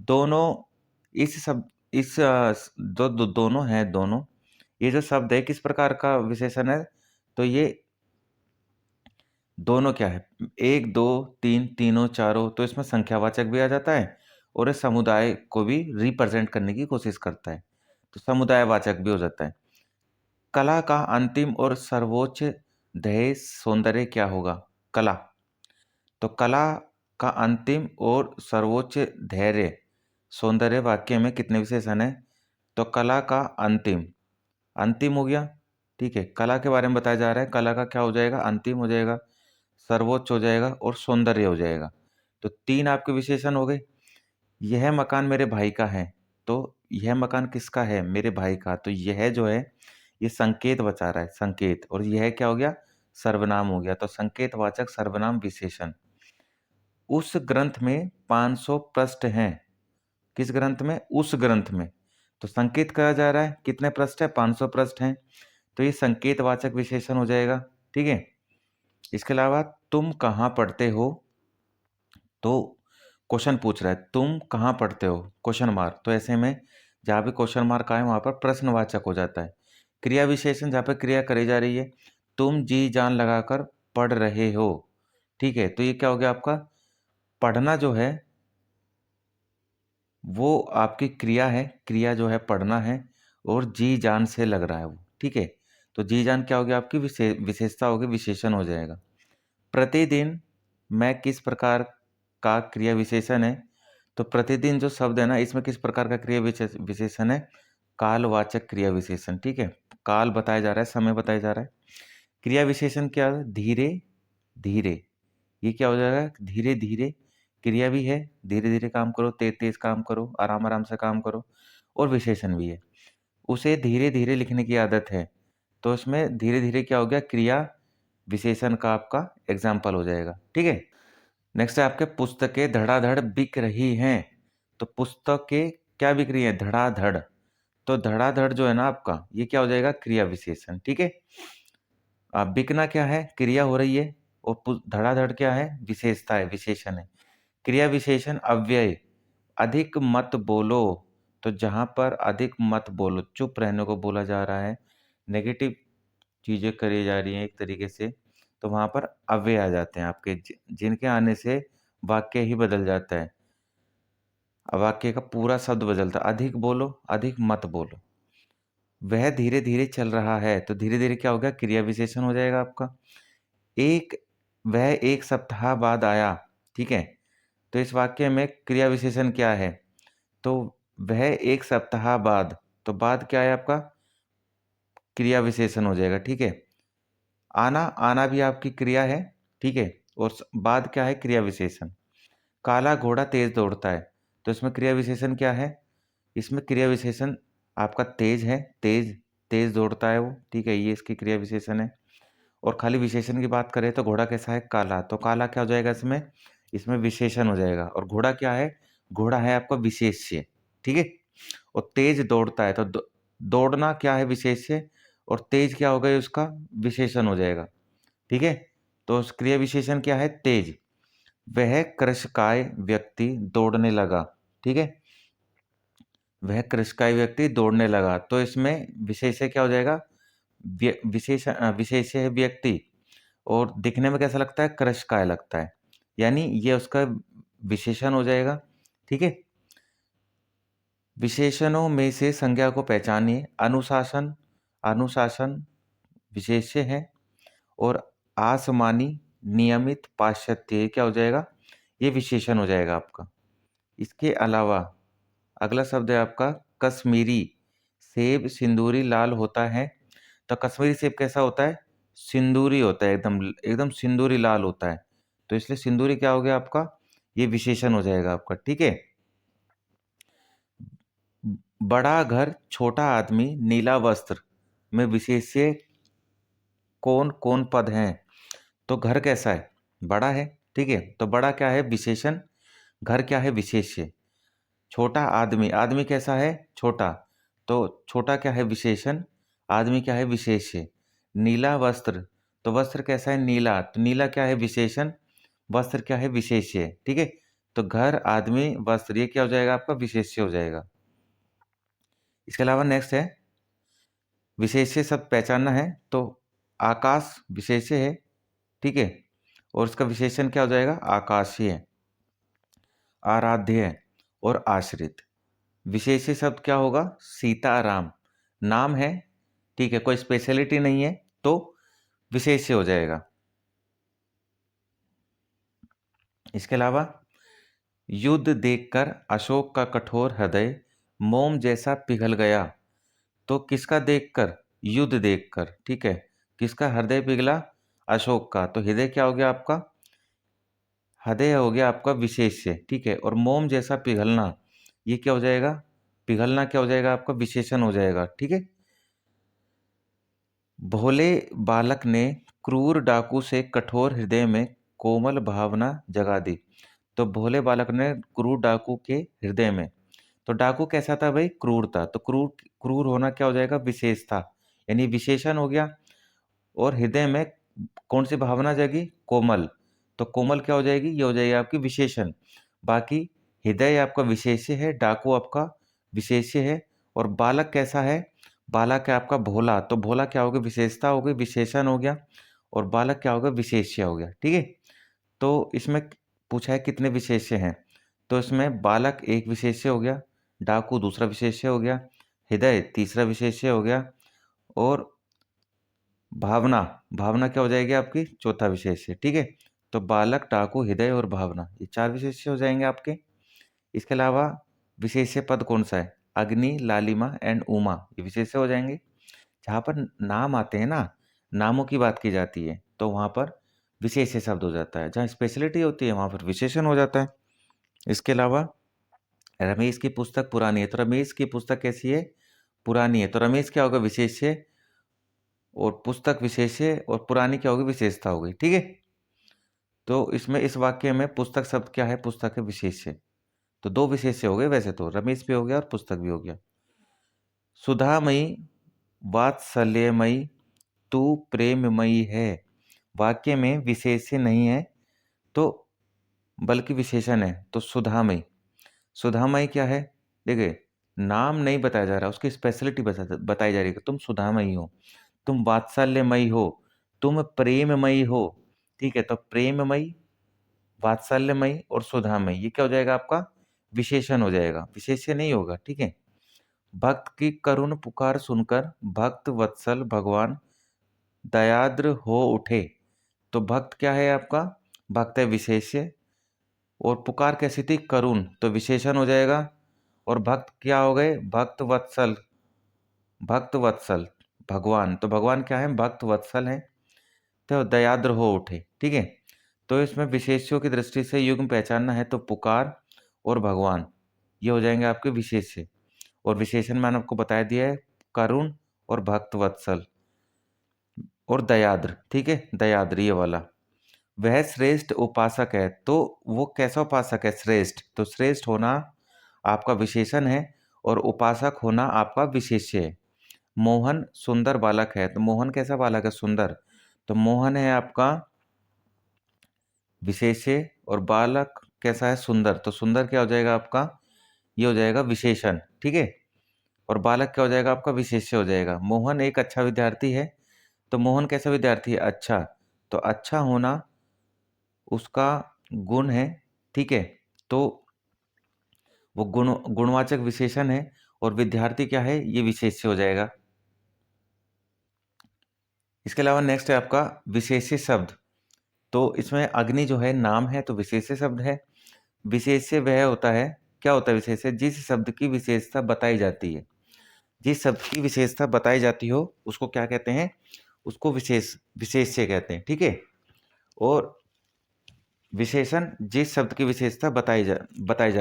दोनों, इस सब इस दोनों हैं, दोनों, ये जो शब्द है किस प्रकार का विशेषण है? तो ये दोनों क्या है? 1 2 3 तीनों चारों, तो इसमें संख्यावाचक भी आ जाता है और इस समुदाय को भी रिप्रेजेंट करने की कोशिश करता है, तो समुदायवाचक भी हो जाता है। कला का अंतिम और सर्वोच्च ध्येय सौंदर्य क्या होगा? कला। तो कला का अंतिम और सर्वोच्च धैर्य सौंदर्य वाक्य में कितने विशेषण है? तो कला का अंतिम, अंतिम हो गया, ठीक है? कला के बारे में बताया जा रहा है, कला का क्या हो जाएगा? अंतिम हो जाएगा, सर्वोच्च हो जाएगा और सौंदर्य हो जाएगा। तो 3 आपके विशेषण हो गए। यह मकान मेरे भाई का है, तो यह मकान किसका है? मेरे भाई का। तो यह जो है ये संकेत बता रहा है, संकेत, और यह क्या हो गया? सर्वनाम हो गया। तो संकेतवाचक सर्वनाम विशेषण। उस ग्रंथ में 500 पृष्ठ हैं। किस ग्रंथ में? उस ग्रंथ में। तो संकेत कहा जा रहा है, कितने पृष्ठ है? 500 पृष्ठ हैं, तो ये संकेतवाचक विशेषण हो जाएगा, ठीक है? इसके अलावा तुम कहाँ पढ़ते हो? तो क्वेश्चन पूछ रहा है, तुम कहाँ पढ़ते हो? Question mark. तो ऐसे में जहाँ भी क्वेश्चन मार्क आए वहाँ पर प्रश्नवाचक हो जाता है। क्रिया विशेषण, जहाँ पर क्रिया करी जा रही है, तुम जी जान लगाकर पढ़ रहे हो, ठीक है? तो ये क्या हो गया आपका? पढ़ना जो है वो आपकी क्रिया है, क्रिया जो है पढ़ना है, और जी जान से लग रहा है वो, ठीक है? तो जी जान क्या हो गया? आपकी विशेषता होगी, विशेषण हो जाएगा। प्रतिदिन मैं किस प्रकार का क्रिया विशेषण है? तो प्रतिदिन जो शब्द है ना, इसमें किस प्रकार का क्रिया विशेषण है? कालवाचक क्रिया विशेषण, ठीक है? काल बताया जा रहा है, समय बताया जा रहा है। क्रिया विशेषण क्या है? धीरे धीरे, ये क्या हो जाएगा? धीरे धीरे क्रिया भी है, धीरे धीरे काम करो, तेज तेज काम करो, आराम आराम से काम करो, और विशेषण भी है। उसे धीरे धीरे लिखने की आदत है, तो इसमें धीरे धीरे क्या हो गया? क्रिया विशेषण का आपका एग्जाम्पल हो जाएगा, ठीक है? नेक्स्ट है आपके पुस्तकें धड़ाधड़ बिक रही हैं। तो पुस्तकें क्या बिक रही है? धड़ाधड़। तो धड़ाधड़ जो है ना आपका, ये क्या हो जाएगा? क्रिया विशेषण, ठीक है? बिकना क्या है? क्रिया हो रही है, और धड़ाधड़ क्या है? विशेषता है, विशेषण है। क्रिया विशेषण अव्यय। अधिक मत बोलो, तो जहाँ पर अधिक मत बोलो, चुप रहने को बोला जा रहा है, नेगेटिव चीज़ें करी जा रही हैं एक तरीके से, तो वहाँ पर अव्यय आ जाते हैं आपके, जिनके आने से वाक्य ही बदल जाता है। वाक्य का पूरा शब्द बदलता है। अधिक बोलो, अधिक मत बोलो। वह धीरे धीरे चल रहा है, तो धीरे धीरे क्या हो गया, क्रिया विशेषण हो जाएगा आपका। एक वह एक सप्ताह बाद आया, ठीक है, तो इस वाक्य में क्रिया विशेषण क्या है, तो वह एक सप्ताह बाद, तो बाद क्या है आपका, क्रिया विशेषण हो जाएगा, ठीक है। आना, आना भी आपकी क्रिया है, ठीक है, और बाद क्या है, क्रिया विशेषण। काला घोड़ा तेज दौड़ता है, तो इसमें क्रिया विशेषण क्या है, इसमें क्रिया विशेषण आपका तेज है, तेज, तेज दौड़ता है वो, ठीक है, ये इसकी क्रिया विशेषण है। और खाली विशेषण की बात करें तो घोड़ा कैसा है, काला, तो काला क्या हो जाएगा इसमें, इसमें विशेषण हो जाएगा। और घोड़ा क्या है, घोड़ा है आपका विशेष्य, ठीक है। और तेज दौड़ता है, तो दौड़ना क्या है, विशेष्य, और तेज क्या हो गया उसका, विशेषण हो जाएगा, ठीक है। तो क्रिया विशेषण क्या है, तेज। वह कृशकाय व्यक्ति दौड़ने लगा, ठीक है, वह व्यक्ति दौड़ने लगा, तो इसमें विशेष्य क्या हो जाएगा, विशेष्य है व्यक्ति, और दिखने में कैसा लगता है, कृशकाय लगता है, यानी ये उसका विशेषण हो जाएगा, ठीक है। विशेषणों में से संज्ञा को पहचानिए। अनुशासन, अनुशासन विशेष्य है, और आसमानी, नियमित, पाश्चात्य, ये क्या हो जाएगा, ये विशेषण हो जाएगा आपका। इसके अलावा अगला शब्द है आपका कश्मीरी सेब, सिंदूरी लाल होता है, तो कश्मीरी सेब कैसा होता है, सिंदूरी होता है, एकदम एकदम सिंदूरी लाल होता है, तो इसलिए सिंदूरी क्या हो गया आपका, ये विशेषण हो जाएगा आपका, ठीक है। बड़ा घर, छोटा आदमी, नीला वस्त्र में विशेष्य कौन कौन पद हैं, तो घर कैसा है, बड़ा है, ठीक है, तो बड़ा क्या है, विशेषण, घर क्या है, विशेष्य। छोटा आदमी, आदमी कैसा है, छोटा, तो छोटा क्या है, विशेषण, आदमी क्या है, विशेष्य। नीला वस्त्र, तो वस्त्र कैसा है, नीला, तो नीला क्या है, विशेषण, वस्त्र क्या है, विशेष्य, ठीक है। तो घर, आदमी, वस्त्र, ये क्या हो जाएगा आपका, विशेष्य हो जाएगा। इसके अलावा नेक्स्ट है, विशेष्य शब्द पहचानना है, तो आकाश विशेष्य है, ठीक है, और उसका विशेषण क्या हो जाएगा, आकाशीय, आराध्य और आश्रित। विशेष्य शब्द क्या होगा, सीताराम, नाम है, ठीक है, कोई स्पेशलिटी नहीं है, तो विशेष्य हो जाएगा। इसके अलावा युद्ध देखकर अशोक का कठोर हृदय मोम जैसा पिघल गया, तो किसका देखकर, युद्ध देखकर, ठीक है, किसका हृदय पिघला, अशोक का, तो हृदय क्या हो गया आपका, हृदय हो गया आपका विशेष्य, ठीक है। और मोम जैसा पिघलना, ये क्या हो जाएगा, पिघलना क्या हो जाएगा आपका, विशेषण हो जाएगा, ठीक है। भोले बालक ने क्रूर डाकू से कठोर हृदय में कोमल भावना जगा दी, तो भोले बालक ने क्रूर डाकू के हृदय में, तो डाकू कैसा था भाई, क्रूर था, तो क्रूर, क्रूर होना क्या हो जाएगा, विशेष था, यानी विशेषण हो गया। और हृदय में कौन सी भावना जगी, कोमल, तो कोमल क्या हो जाएगी, ये हो जाएगी आपकी विशेषण। बाकी हृदय आपका विशेष्य है, डाकू आपका विशेष्य है, और बालक कैसा है, बालक है आपका भोला, तो भोला क्या हो गया, विशेषता हो गई, विशेषण हो गया, और बालक क्या हो गया, विशेष्य हो गया, ठीक है। तो इसमें पूछा है कितने विशेष्य हैं, तो इसमें बालक एक विशेष्य हो गया, डाकू दूसरा विशेष्य हो गया, हृदय तीसरा विशेष्य हो गया, और भावना, भावना क्या हो जाएगी आपकी, चौथा विशेष्य, ठीक है। तो बालक, डाकू, हृदय और भावना, ये चार विशेष्य हो जाएंगे आपके। इसके अलावा विशेष्य पद कौन सा है, अग्नि, लालिमा एंड उमा, ये विशेष्य हो जाएंगे। जहाँ पर नाम आते हैं ना, नामों की बात की जाती है, तो वहाँ पर विशेष्य शब्द हो जाता है, जहाँ स्पेशलिटी होती है वहाँ पर विशेषण हो जाता है। इसके अलावा रमेश की पुस्तक पुरानी है, तो रमेश की पुस्तक कैसी है, पुरानी है, तो रमेश क्या होगा, विशेष्य, और पुस्तक विशेष्य, और पुरानी क्या होगी, विशेषता हो गई, ठीक है। तो इसमें इस वाक्य में पुस्तक शब्द क्या है, पुस्तक है विशेष्य, तो दो विशेष्य हो गए, वैसे तो रमेश भी हो गया और पुस्तक भी हो गया। सुधामयी, वात्सल्यमयी, तू प्रेममयी है, वाक्य में विशेष्य नहीं है, तो बल्कि विशेषण है, तो सुधामयी, सुधामयी क्या है, देखिए नाम नहीं बताया जा रहा, उसकी स्पेशलिटी बताई जा रही है कि तुम सुधामयी हो, तुम वात्सल्यमयी हो, तुम प्रेममयी हो, ठीक है। तो प्रेममयी, वात्सल्यमयी और सुधामयी, ये क्या हो जाएगा आपका, विशेषण हो जाएगा, विशेष्य नहीं होगा, ठीक है। भक्त की करुण पुकार सुनकर भक्त वत्सल भगवान दयाद्र हो उठे। तो भक्त क्या है आपका? भक्त है विशेष्य, और पुकार कैसी थी? करुण, तो विशेषण हो जाएगा। और भक्त क्या हो गए? भक्त वत्सल, भक्त वत्सल भगवान, तो भगवान क्या है? भक्त वत्सल है, तो दयाद्र हो उठे। ठीक है, तो इसमें विशेष्यों की दृष्टि से युग्म पहचानना है तो पुकार और भगवान ये हो जाएंगे आपके विशेष्य। और विशेषण मैंने आपको बता दिया है, करुण और भक्त वत्सल और दयाद्र। ठीक है, दयाद्र ये वाला। वह श्रेष्ठ उपासक है, तो वो कैसा उपासक है? श्रेष्ठ, तो श्रेष्ठ होना आपका विशेषण है और उपासक होना आपका विशेष्य है। मोहन सुंदर बालक है, तो मोहन कैसा बालक है? सुंदर, तो मोहन है आपका विशेष्य, और बालक कैसा है? सुंदर, तो सुंदर क्या हो जाएगा आपका? ये हो जाएगा विशेषण। ठीक है, और बालक क्या हो जाएगा आपका? विशेष्य हो जाएगा। मोहन एक अच्छा विद्यार्थी है, तो मोहन कैसा विद्यार्थी है? अच्छा, तो अच्छा होना उसका गुण है। ठीक है, तो वो गुणवाचक विशेषण है, और विद्यार्थी क्या है? ये विशेष्य हो जाएगा। इसके अलावा नेक्स्ट है आपका विशेष्य शब्द। तो इसमें अग्नि जो है नाम है, तो विशेष्य शब्द है। विशेष्य वह होता है, क्या होता है विशेष्य? जिस शब्द की विशेषता बताई जाती है, जिस शब्द की विशेषता बताई जाती हो उसको क्या कहते हैं? उसको विशेष्य कहते हैं। ठीक है, और विशेषण जिस शब्द की विशेषता बताई जा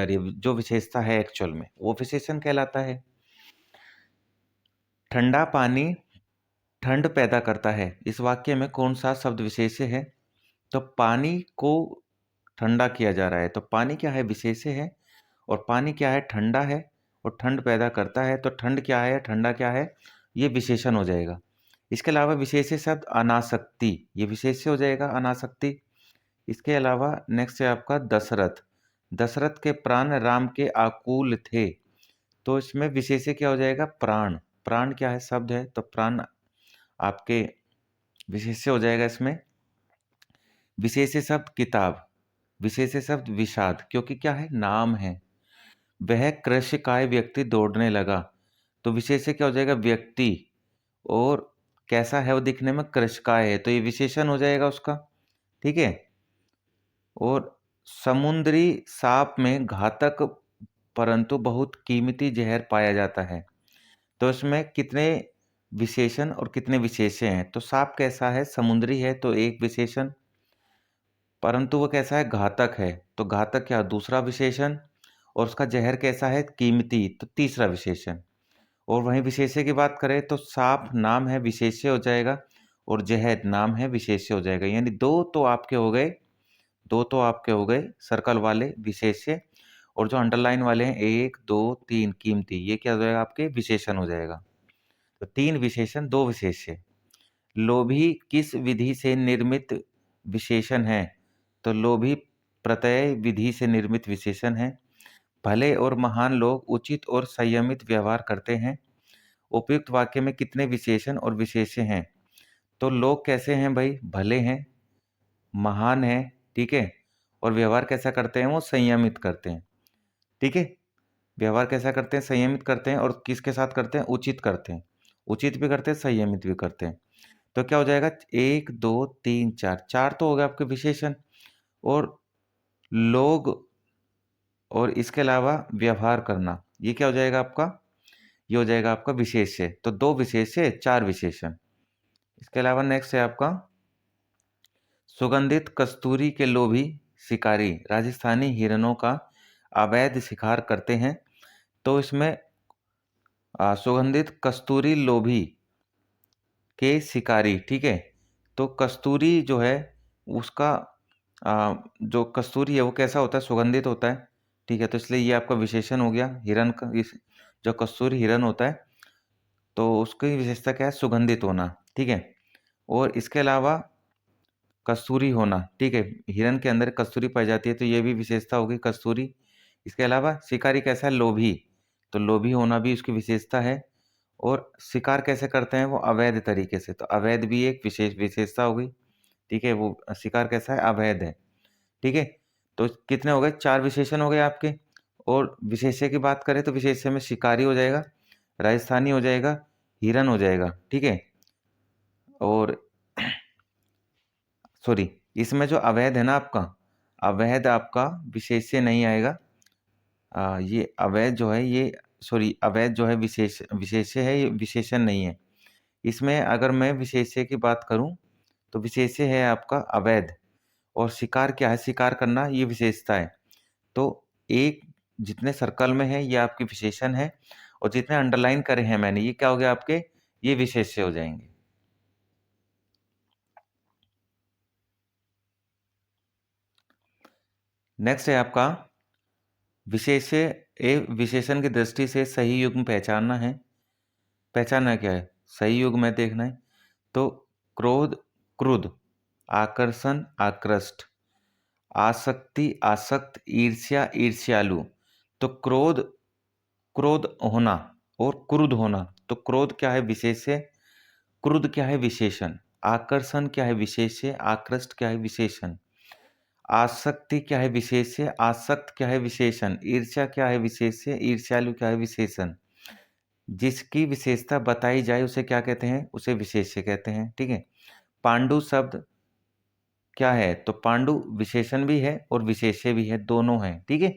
रही है, जो विशेषता है एक्चुअल में, वो विशेषण कहलाता है। ठंडा पानी ठंड पैदा करता है, इस वाक्य में कौन सा शब्द विशेष्य है? तो पानी को ठंडा किया जा रहा है, तो पानी क्या है? विशेष्य है। और पानी क्या है? ठंडा है, और ठंड पैदा करता है, तो ठंड क्या है? ठंडा क्या है? ये विशेषण हो जाएगा। इसके अलावा विशेष्य शब्द अनासक्ति, ये विशेष्य हो जाएगा, अनासक्ति। इसके अलावा नेक्स्ट है आपका दशरथ। दशरथ के प्राण राम के आकुल थे, तो इसमें विशेष्य क्या हो जाएगा? प्राण। प्राण क्या है? शब्द है, तो प्राण आपके विशेष्य हो जाएगा इसमें। विशेष्य शब्द किताब, विशेष्य शब्द विषाद, क्योंकि क्या है? नाम है। वह कृष्णकाय व्यक्ति दौड़ने लगा, तो विशेष्य क्या हो जाएगा? व्यक्ति, और कैसा है वो दिखने में? कृष्णकाय है, तो ये विशेषण हो जाएगा उसका। ठीक है, और समुद्री सांप में घातक परंतु बहुत कीमती जहर पाया जाता है, तो इसमें कितने विशेषण और कितने विशेष्य हैं? तो सांप कैसा है? समुद्री है, तो एक विशेषण, परंतु वो कैसा है? घातक है, तो घातक क्या? दूसरा विशेषण, और उसका जहर कैसा है? कीमती, तो तीसरा विशेषण। और वहीं विशेष्य की बात करें तो सांप नाम है, विशेष्य हो जाएगा, और जहर नाम है, विशेष्य हो जाएगा। यानी दो तो आपके हो गए, दो तो आपके हो गए सर्कल वाले विशेष्य, और जो अंडरलाइन वाले हैं 1 2 3 कीमती, ये क्या हो जाएगा? आपके विशेषण हो जाएगा। तो 3 विशेषण 2 विशेष्य। लोभी किस विधि से निर्मित विशेषण है? तो लोभी प्रत्यय विधि से निर्मित विशेषण है। भले और महान लोग उचित और संयमित व्यवहार करते हैं। उपयुक्त वाक्य में कितने विशेषण और विशेष्य हैं? तो लोग कैसे हैं भाई? भले हैं, महान हैं, ठीक है, और व्यवहार कैसा करते हैं? वो संयमित करते हैं। ठीक है, व्यवहार कैसा करते हैं? संयमित करते हैं, और किसके साथ करते हैं? उचित करते हैं। उचित भी करते हैं, संयमित भी करते हैं। तो क्या हो जाएगा? 1 2 3 4, 4 तो हो गए आपके विशेषण, और लोग, और इसके अलावा व्यवहार करना, ये क्या हो जाएगा आपका? ये हो जाएगा आपका विशेष्य। तो 2 विशेष्य 4 विशेषण। इसके अलावा नेक्स्ट है आपका सुगंधित कस्तूरी के लोभी शिकारी राजस्थानी हिरणों का अवैध शिकार करते हैं, तो इसमें सुगंधित कस्तूरी लोभी के शिकारी। ठीक है, तो कस्तूरी जो है उसका जो कस्तूरी है वो कैसा होता है? सुगंधित होता है। ठीक है, तो इसलिए ये आपका विशेषण हो गया। हिरण का जो कस्तूरी हिरण होता है, तो उसकी विशेषता क्या है? सुगंधित होना। ठीक है, और इसके अलावा कस्तूरी होना। ठीक है, हिरण के अंदर कस्तूरी पाई जाती है, तो ये भी विशेषता होगी, कस्तूरी। इसके अलावा शिकारी कैसा है? लोभी, तो लोभी होना भी उसकी विशेषता है। और शिकार कैसे करते हैं? वो अवैध तरीके से, तो अवैध भी एक विशेष विशेषता होगी। ठीक है, वो शिकार कैसा है? अवैध है। ठीक है, तो कितने हो गए? 4 विशेषण हो गए आपके। और विशेष्य की बात करें तो विशेष्य में शिकारी हो जाएगा, राजस्थानी हो जाएगा, हिरन हो जाएगा, ठीक है। और सॉरी, इसमें जो अवैध है ना आपका, अवैध आपका विशेष्य नहीं आएगा। ये अवैध जो है ये, सॉरी, अवैध जो है विशेष्य है, ये विशेषण नहीं है। इसमें अगर मैं विशेष्य की बात करूं तो विशेष्य है आपका अवैध, और शिकार क्या है, शिकार करना, ये विशेषता है। तो एक, जितने सर्कल में है ये आपके विशेषण है, और जितने अंडरलाइन करे हैं मैंने, ये क्या हो गया आपके, ये विशेष्य हो जाएंगे। नेक्स्ट है आपका विशेष्य। विशेषण की दृष्टि से सही युग्म पहचानना है। पहचानना क्या है, सही युग्म में देखना है। तो क्रोध, क्रुद्ध, आकर्षण, आकृष्ट, आसक्ति, आसक्त, ईर्ष्या, ईर्ष्यालु। तो क्रोध, क्रोध होना और क्रुद्ध होना। तो क्रोध क्या है, विशेष्य। क्रुद्ध क्या है, विशेषण। आकर्षण क्या है, विशेष्य। आकृष्ट क्या है, विशेषण। आसक्ति क्या है, विशेष्य। आसक्त क्या है, विशेषण। ईर्ष्या क्या है, विशेष्य। ईर्ष्यालु क्या है, विशेषण। जिसकी विशेषता बताई जाए उसे क्या कहते हैं, उसे विशेष्य कहते हैं, ठीक है। पांडु शब्द क्या है, तो पांडु विशेषण भी है और विशेष्य भी है, दोनों हैं, ठीक है।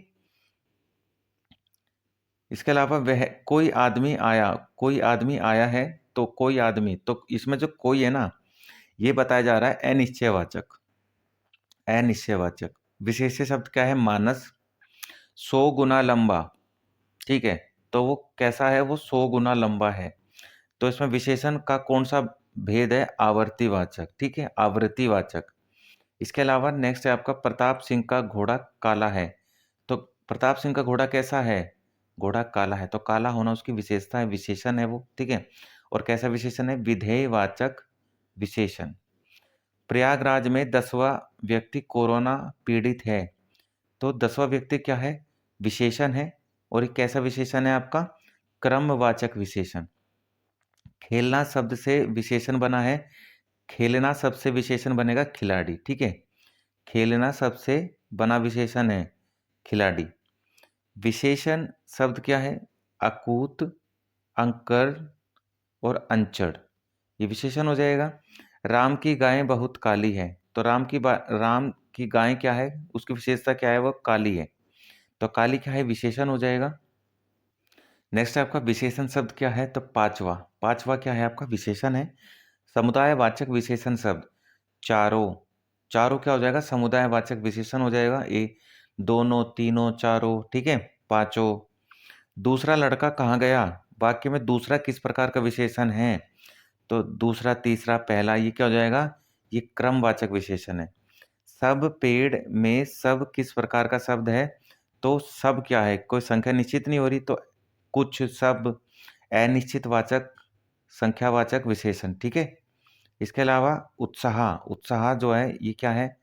इसके अलावा वह कोई आदमी आया, कोई आदमी आया है, तो कोई आदमी, तो इसमें जो कोई है ना, ये बताया जा रहा है अनिश्चयवाचक। अनिश्चयवाचक विशेष्य शब्द क्या है, मानस। 100 गुना लंबा, ठीक है। तो वो कैसा है, वो 100 गुना लंबा है। तो इसमें विशेषण का कौन सा भेद है, आवर्तीवाचक, ठीक है, आवृत्तिवाचक। इसके अलावा नेक्स्ट है आपका प्रताप सिंह का घोड़ा काला है। तो प्रताप सिंह का घोड़ा कैसा है, घोड़ा काला है। तो काला होना उसकी विशेषता है, विशेषण है वो, ठीक है। और कैसा विशेषण है, विधेयवाचक विशेषण। प्रयागराज में 10वां व्यक्ति कोरोना पीड़ित है। तो 10वां व्यक्ति क्या है, विशेषण है। और ये कैसा विशेषण है आपका, क्रमवाचक विशेषण। खेलना शब्द से विशेषण बना है, खेलना शब्द से विशेषण बनेगा खिलाड़ी, ठीक है। खेलना शब्द से बना विशेषण है खिलाड़ी। विशेषण शब्द क्या है, अकूत, अंकर और अंचड़, ये विशेषण हो जाएगा। राम की गाय बहुत काली है। तो राम की गाय क्या है, उसकी विशेषता क्या है, वो काली है। तो काली क्या है, विशेषण हो जाएगा। नेक्स्ट आपका विशेषण शब्द क्या है, तो पांचवा, पांचवा क्या है आपका, विशेषण है। समुदायवाचक विशेषण शब्द चारों, चारों क्या हो जाएगा, समुदायवाचक विशेषण हो जाएगा। ए, दोनों, तीनों, चारों, ठीक है, पांचों। दूसरा लड़का कहाँ गया, वाक्य में दूसरा किस प्रकार का विशेषण है, तो दूसरा, तीसरा, पहला, ये क्या हो जाएगा, ये क्रमवाचक विशेषण है। सब पेड़ में सब किस प्रकार का शब्द है, तो सब क्या है, कोई संख्या निश्चित नहीं हो रही, तो कुछ, सब, अनिश्चित वाचक, संख्यावाचक विशेषण, ठीक है। इसके अलावा उत्साह, उत्साह जो है ये क्या है,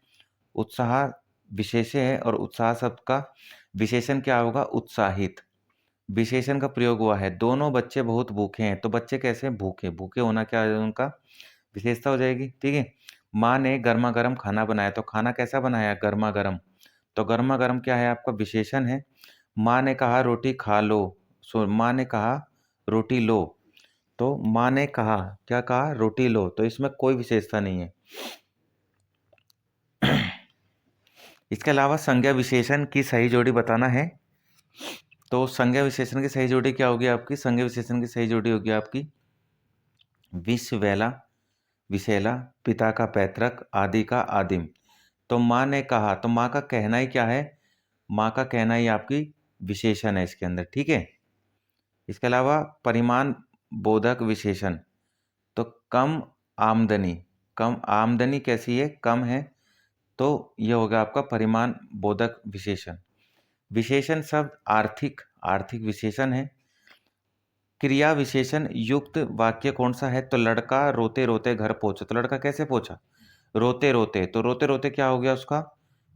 उत्साह विशेष्य है, और उत्साह शब्द का विशेषण क्या होगा, उत्साहित। विशेषण का प्रयोग हुआ है, दोनों बच्चे बहुत भूखे हैं। तो बच्चे कैसे हैं, भूखे, भूखे होना क्या है उनका, विशेषता हो जाएगी, ठीक है। माँ ने गर्मा गर्म खाना बनाया। तो खाना कैसा बनाया, गर्मा गर्म। तो गर्मा गर्म क्या है आपका, विशेषण है। माँ ने कहा रोटी खा लो, सो माँ ने कहा रोटी लो। तो माँ ने कहा, क्या कहा, रोटी लो। तो इसमें कोई विशेषता नहीं है। इसके अलावा संज्ञा विशेषण की सही जोड़ी बताना है। तो संज्ञा विशेषण की सही जोड़ी क्या होगी आपकी, संज्ञा विशेषण की सही जोड़ी होगी आपकी विष, वेला, विषैला, पिता का पैतृक, आदि का आदिम। तो माँ ने कहा, तो माँ का कहना ही क्या है, माँ का कहना ही आपकी विशेषण है इसके अंदर, ठीक है। इसके अलावा परिमाण बोधक विशेषण, तो कम आमदनी, कम आमदनी कैसी है, कम है। तो यह होगा आपका परिमाण बोधक विशेषण। विशेषण शब्द आर्थिक, आर्थिक विशेषण है। क्रिया विशेषण युक्त वाक्य कौन सा है, तो लड़का रोते रोते घर पहुंचा। तो लड़का कैसे पहुंचा, रोते रोते। तो रोते रोते क्या हो गया, उसका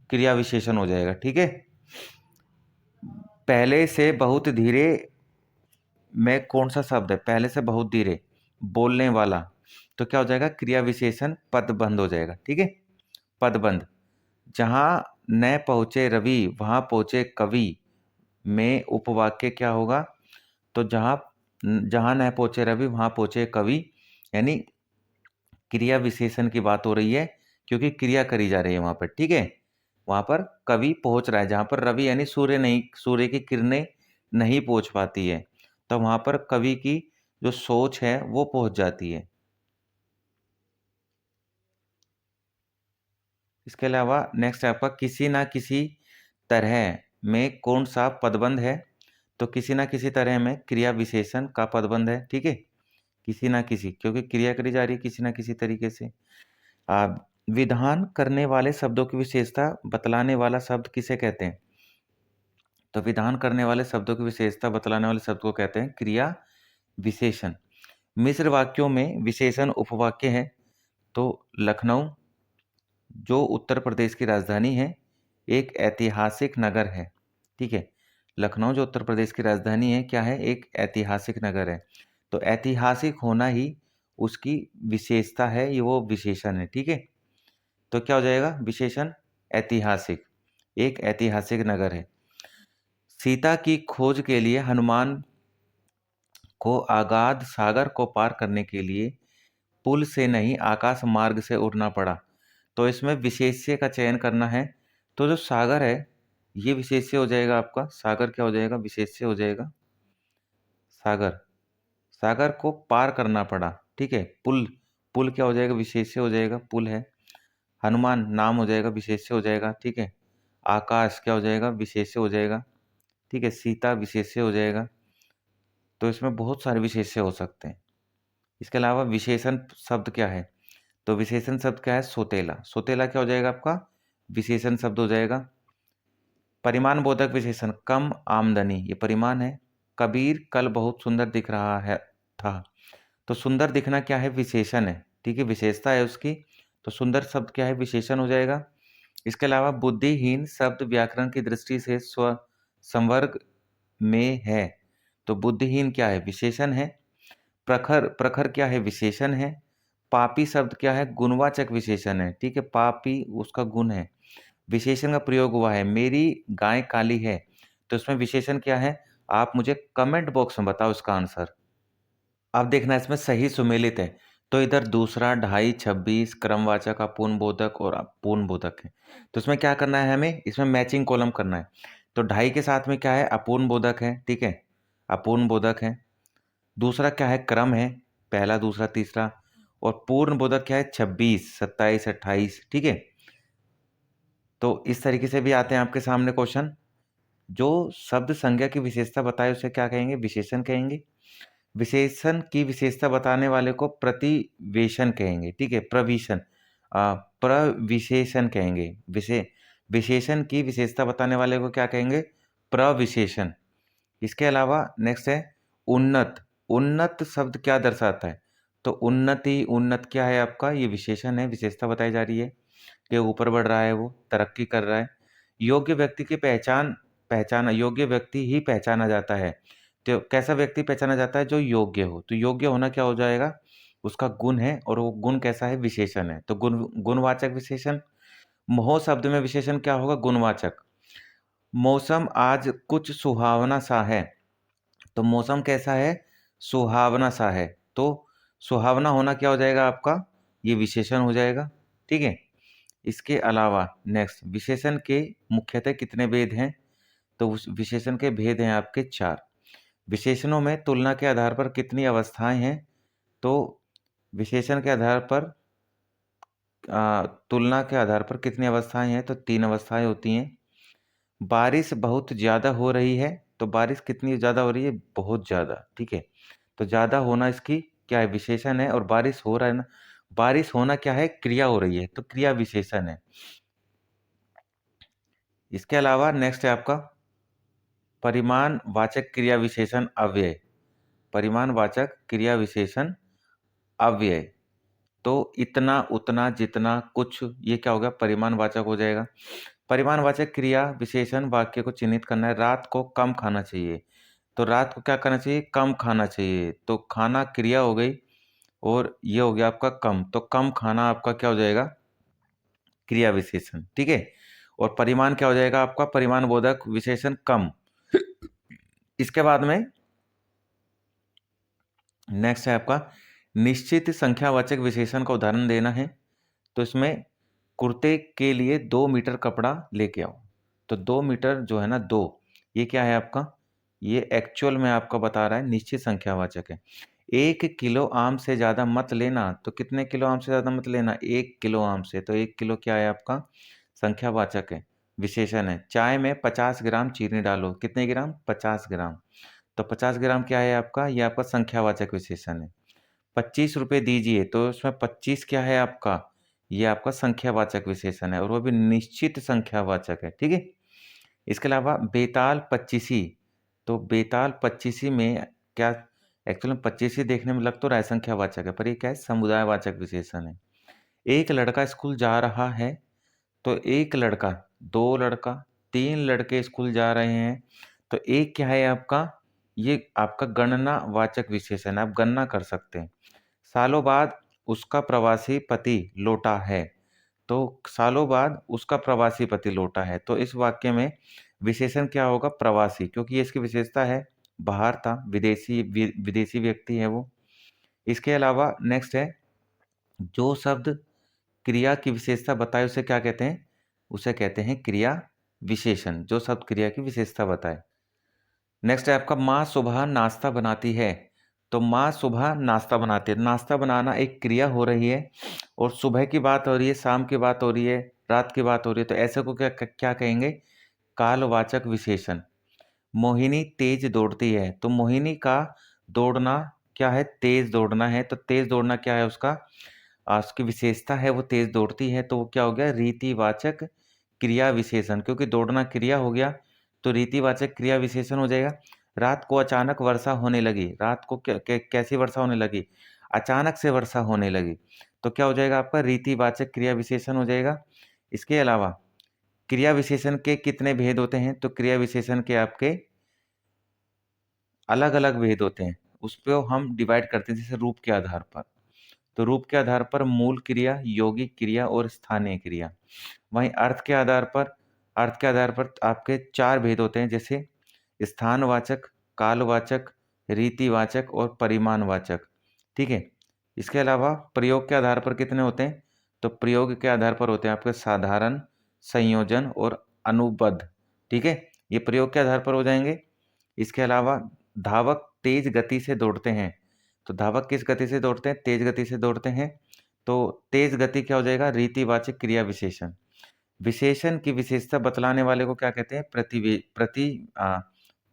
क्रिया विशेषण हो जाएगा, ठीक है। पहले से बहुत धीरे में कौन सा शब्द है, पहले से बहुत धीरे, बोलने वाला। तो क्या हो जाएगा, क्रिया विशेषण पदबंध हो जाएगा, ठीक है, पदबंध। जहां न पहुंचे रवि वहां पहुंचे कवि में उपवाक्य क्या होगा, तो जहां जहां न पहुंचे रवि वहां पहुंचे कवि, यानी क्रिया विशेषण की बात हो रही है, क्योंकि क्रिया करी जा रही है वहां पर, ठीक है। वहां पर कवि पहुंच रहा है, जहां पर रवि यानी सूर्य नहीं, सूर्य की किरणें नहीं पहुंच पाती है, तो वहां पर कवि की जो सोच है वो पहुंच जाती है। इसके अलावा नेक्स्ट है आपका किसी ना किसी तरह में कौन सा पदबंध है, तो किसी ना किसी तरह में क्रिया विशेषण का पदबंध है, ठीक है। किसी ना किसी, क्योंकि क्रिया करी जा रही है किसी ना किसी तरीके से। आ, विधान करने वाले शब्दों की विशेषता बतलाने वाला शब्द किसे कहते हैं, तो विधान करने वाले शब्दों की विशेषता बतलाने वाले शब्द को कहते हैं क्रिया विशेषण। मिश्र वाक्यों में विशेषण उपवाक्य है, तो लखनऊ जो उत्तर प्रदेश की राजधानी है एक ऐतिहासिक नगर है, ठीक है। लखनऊ जो उत्तर प्रदेश की राजधानी है क्या है, एक ऐतिहासिक नगर है। तो ऐतिहासिक होना ही उसकी विशेषता है, ये वो विशेषण है, ठीक है। तो क्या हो जाएगा विशेषण, ऐतिहासिक, एक ऐतिहासिक नगर है। सीता की खोज के लिए हनुमान को अगाध सागर को पार करने के लिए पुल से नहीं आकाश मार्ग से उड़ना पड़ा, तो इसमें विशेष्य का चयन करना है। तो जो सागर है ये विशेष्य हो जाएगा आपका, सागर क्या हो जाएगा, विशेष्य हो जाएगा। सागर, सागर को पार करना पड़ा, ठीक है। पुल, पुल क्या हो जाएगा, विशेष्य हो जाएगा, पुल है। हनुमान नाम हो जाएगा, विशेष्य हो जाएगा, ठीक है। आकाश क्या हो जाएगा, विशेष्य हो जाएगा, ठीक है। सीता विशेष्य हो जाएगा। तो इसमें बहुत सारे विशेष्य हो सकते हैं। इसके अलावा विशेषण शब्द क्या है, तो विशेषण शब्द क्या है, सोतेला। सोतेला क्या हो जाएगा आपका, विशेषण शब्द हो जाएगा। परिमाण बोधक विशेषण, कम आमदनी, ये परिमाण है। कबीर कल बहुत सुंदर दिख रहा है था, तो सुंदर दिखना क्या है, विशेषण है, ठीक है, विशेषता है उसकी। तो सुंदर शब्द क्या है, विशेषण हो जाएगा। इसके अलावा बुद्धिहीन शब्द व्याकरण की दृष्टि से स्व संवर्ग में है, तो बुद्धिहीन क्या है, विशेषण है। प्रखर, प्रखर क्या है, विशेषण है। पापी शब्द क्या है, गुणवाचक विशेषण है, ठीक है, पापी उसका गुण है। विशेषण का प्रयोग हुआ है, मेरी गाय काली है, तो इसमें विशेषण क्या है, आप मुझे कमेंट बॉक्स में बताओ इसका आंसर। अब देखना इसमें सही सुमेलित है, तो इधर दूसरा, ढाई, 26 क्रमवाचक, अपूर्ण बोधक और अपूर्ण बोधक है। तो इसमें क्या करना है, हमें इसमें मैचिंग कॉलम करना है। तो ढाई के साथ में क्या है, अपूर्ण बोधक है, ठीक है, अपूर्ण बोधक है। दूसरा क्या है, क्रम है, पहला दूसरा तीसरा। और पूर्ण बोधक क्या है, 26 27 28, ठीक है। तो इस तरीके से भी आते हैं आपके सामने क्वेश्चन। जो शब्द संज्ञा की विशेषता बताए उसे क्या कहेंगे, विशेषण कहेंगे। विशेषण की विशेषता बताने वाले को प्रतिवेशन कहेंगे, ठीक है, प्रविशन, प्रविशेषण कहेंगे। विशेषण की विशेषता बताने वाले को क्या कहेंगे, प्रविशेषण। इसके अलावा नेक्स्ट है उन्नत। उन्नत शब्द क्या दर्शाता है, तो उन्नति, उन्नत क्या है आपका, ये विशेषण है, विशेषता बताई जा रही है कि ऊपर बढ़ रहा है, वो तरक्की कर रहा है। योग्य व्यक्ति की पहचान, पहचाना, योग्य व्यक्ति ही पहचाना जाता है। तो कैसा व्यक्ति पहचाना जाता है, जो योग्य हो। तो योग्य होना क्या हो जाएगा, उसका गुण है, और वो गुण कैसा है, विशेषण है, तो गुण, गुणवाचक विशेषण। मोह शब्द में विशेषण क्या होगा, गुणवाचक। मौसम आज कुछ सुहावना सा है, तो मौसम कैसा है, सुहावना सा है, तो सुहावना होना क्या हो जाएगा आपका, ये विशेषण हो जाएगा, ठीक है। इसके अलावा नेक्स्ट, विशेषण के मुख्यतः कितने भेद हैं, तो उस विशेषण के भेद हैं आपके 4। विशेषणों में तुलना के आधार पर कितनी अवस्थाएं हैं, तो विशेषण के आधार पर तुलना के आधार पर कितनी अवस्थाएं हैं, तो 3 अवस्थाएं होती हैं। बारिश बहुत ज़्यादा हो रही है, तो बारिश कितनी ज़्यादा हो रही है, बहुत ज़्यादा, ठीक है। तो ज़्यादा होना इसकी क्या है, विशेषण है। और बारिश हो रहा है ना, बारिश होना क्या है, क्रिया हो रही है, तो क्रिया विशेषण है। इसके अलावा नेक्स्ट है आपका परिमाण वाचक क्रिया विशेषण अव्यय। परिमाण वाचक क्रिया विशेषण अव्यय, तो इतना, उतना, जितना, कुछ, ये क्या होगा, परिमाण वाचक हो जाएगा। परिमाण वाचक क्रिया विशेषण वाक्य को चिन्हित करना है। रात को कम खाना चाहिए, तो रात को क्या करना चाहिए, कम खाना चाहिए, तो खाना क्रिया हो गई, और ये हो गया आपका कम, तो कम खाना आपका क्या हो जाएगा, क्रिया विशेषण, ठीक है। और परिमाण क्या हो जाएगा आपका, परिमाण बोधक विशेषण कम। इसके बाद में नेक्स्ट है आपका निश्चित संख्यावाचक विशेषण का उदाहरण देना है। तो इसमें कुर्ते के लिए 2 मीटर कपड़ा लेके आओ। तो 2 मीटर जो है ना 2, ये क्या है आपका? ये एक्चुअल में आपका बता रहा है, निश्चित संख्यावाचक है। 1 किलो आम से ज़्यादा मत लेना। तो कितने किलो आम से ज़्यादा मत लेना? 1 किलो आम से। तो 1 किलो क्या है आपका? संख्यावाचक है, विशेषण है। चाय में 50 ग्राम चीनी डालो। कितने ग्राम? 50 ग्राम। तो 50 ग्राम क्या है आपका? ये आपका संख्यावाचक विशेषण है। 25 रुपये दीजिए। तो इसमें 25 क्या है आपका? ये आपका संख्यावाचक विशेषण है और वो भी निश्चित संख्यावाचक है। ठीक है। इसके अलावा बेताल पच्चीसी। तो बेताल पच्चीसी में क्या? एक्चुअली में पच्चीसी देखने में लग तो रहा है संख्यावाचक है, पर ये क्या है? समुदायवाचक विशेषण है। एक लड़का स्कूल जा रहा है। तो एक लड़का, दो लड़का, तीन लड़के स्कूल जा रहे हैं। तो एक क्या है आपका? ये आपका गणनावाचक विशेषण है, आप गणना कर सकते हैं। सालों बाद उसका प्रवासी पति लौटा है। तो सालों बाद उसका प्रवासी पति लौटा है। तो इस वाक्य में विशेषण क्या होगा? प्रवासी, क्योंकि ये इसकी विशेषता है, बाहर था, विदेशी व्यक्ति है वो। इसके अलावा नेक्स्ट है, जो शब्द क्रिया की विशेषता बताए उसे क्या कहते हैं? उसे कहते हैं क्रिया विशेषण, जो शब्द क्रिया की विशेषता बताए। नेक्स्ट है आपका माँ सुबह नाश्ता बनाती है। तो माँ सुबह नाश्ता बनाती है। नाश्ता बनाना एक क्रिया हो रही है और सुबह की बात हो रही है, शाम की बात हो रही है, रात की बात हो रही है। तो ऐसे को क्या क्या कहेंगे? कालवाचक विशेषण। मोहिनी तेज दौड़ती है। तो मोहिनी का दौड़ना क्या है? तेज दौड़ना है। तो तेज दौड़ना क्या है उसका? उसकी विशेषता है, वो तेज दौड़ती है। तो वो क्या हो गया? रीतिवाचक क्रिया विशेषण, क्योंकि दौड़ना क्रिया हो गया तो रीतिवाचक क्रिया विशेषण हो जाएगा। रात को अचानक वर्षा होने लगी। रात को कैसी वर्षा होने लगी? अचानक से वर्षा होने लगी। तो क्या हो जाएगा आपका? रीतिवाचक क्रिया विशेषण हो जाएगा। इसके अलावा क्रिया विशेषण के कितने भेद होते हैं? तो क्रिया विशेषण के आपके अलग अलग भेद होते हैं, उसको हम डिवाइड करते हैं जैसे रूप के आधार पर। तो रूप के आधार पर मूल क्रिया, यौगिक क्रिया और स्थानीय क्रिया। वहीं अर्थ के आधार पर आपके 4 भेद होते हैं, जैसे स्थानवाचक, कालवाचक, रीतिवाचक और परिमाणवाचक। ठीक है। इसके अलावा प्रयोग के आधार पर कितने होते हैं? तो प्रयोग के आधार पर होते हैं आपके साधारण, संयोजन और अनुबद्ध। ठीक है, ये प्रयोग के आधार पर हो जाएंगे। इसके अलावा धावक तेज गति से दौड़ते हैं। तो धावक किस गति से दौड़ते हैं? तेज गति से दौड़ते हैं। तो तेज गति क्या हो जाएगा? रीतिवाचक क्रिया विशेषण। विशेषण की विशेषता बतलाने वाले को क्या कहते हैं?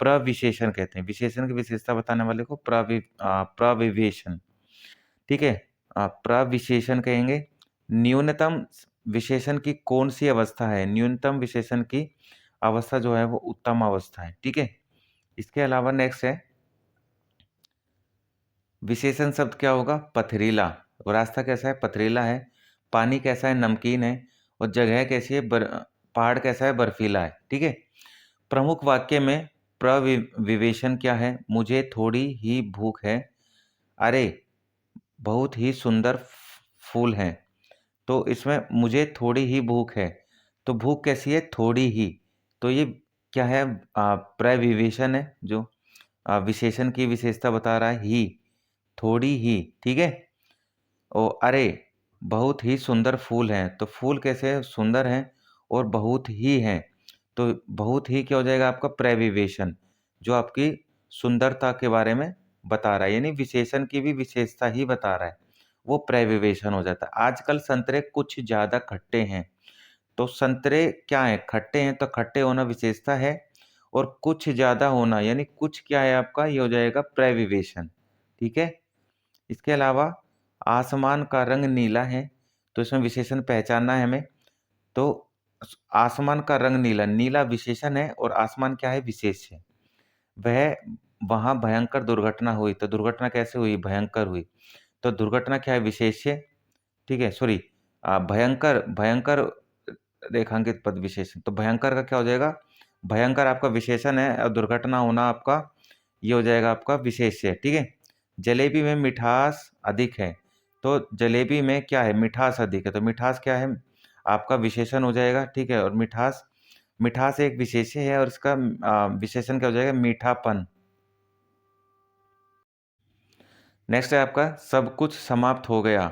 प्रविशेषण कहते हैं। विशेषण की विशेषता बताने वाले को प्रविशेषण। ठीक है। प्रविशेषण कहेंगे। न्यूनतम विशेषण की कौन सी अवस्था है? न्यूनतम विशेषण की अवस्था जो है वो उत्तम अवस्था है। ठीक है। इसके अलावा नेक्स्ट है, विशेषण शब्द क्या होगा? पथरीला। और रास्ता कैसा है? पथरीला है। पानी कैसा है? नमकीन है। और जगह कैसी है? पहाड़ कैसा है? बर्फीला है। ठीक है। प्रमुख वाक्य में प्रविवेशन क्या है? मुझे थोड़ी ही भूख है। अरे बहुत ही सुंदर फूल हैं। तो इसमें मुझे थोड़ी ही भूख है। तो भूख कैसी है? थोड़ी ही। तो ये क्या है? प्रविवेशन है, जो विशेषण की विशेषता बता रहा है, ही, थोड़ी ही। ठीक है। ओ अरे बहुत ही सुंदर फूल हैं। तो फूल कैसे है? सुंदर हैं और बहुत ही हैं। तो बहुत ही क्या हो जाएगा आपका? प्रविवेशन, जो आपकी सुंदरता के बारे में बता रहा है, यानी विशेषण की भी विशेषता ही बता रहा है, वो प्रविवेशन हो जाता है। आजकल संतरे कुछ ज़्यादा खट्टे हैं। तो संतरे क्या है? खट्टे हैं। तो खट्टे होना विशेषता है और कुछ ज़्यादा होना यानी कुछ क्या है आपका? ये हो जाएगा प्रविवेशन। ठीक है। इसके अलावा आसमान का रंग नीला है। तो इसमें विशेषण पहचानना है हमें। तो आसमान का रंग नीला, नीला विशेषण है और आसमान क्या है? विशेष है। वह वहाँ भयंकर दुर्घटना हुई। तो दुर्घटना कैसे हुई? भयंकर हुई। तो दुर्घटना क्या है? विशेष्य। ठीक है, सॉरी, भयंकर, भयंकर रेखांकित पद विशेषण। तो भयंकर का क्या हो जाएगा? भयंकर आपका विशेषण है और दुर्घटना होना आपका ये हो जाएगा आपका विशेष्य। ठीक है। जलेबी में मिठास अधिक है। तो जलेबी में क्या है? मिठास अधिक है। तो मिठास क्या है? आपका विशेषण हो जाएगा। ठीक है। और मिठास, मिठास एक विशेष्य है और इसका विशेषण क्या हो जाएगा? मीठापन। नेक्स्ट है आपका सब कुछ समाप्त हो गया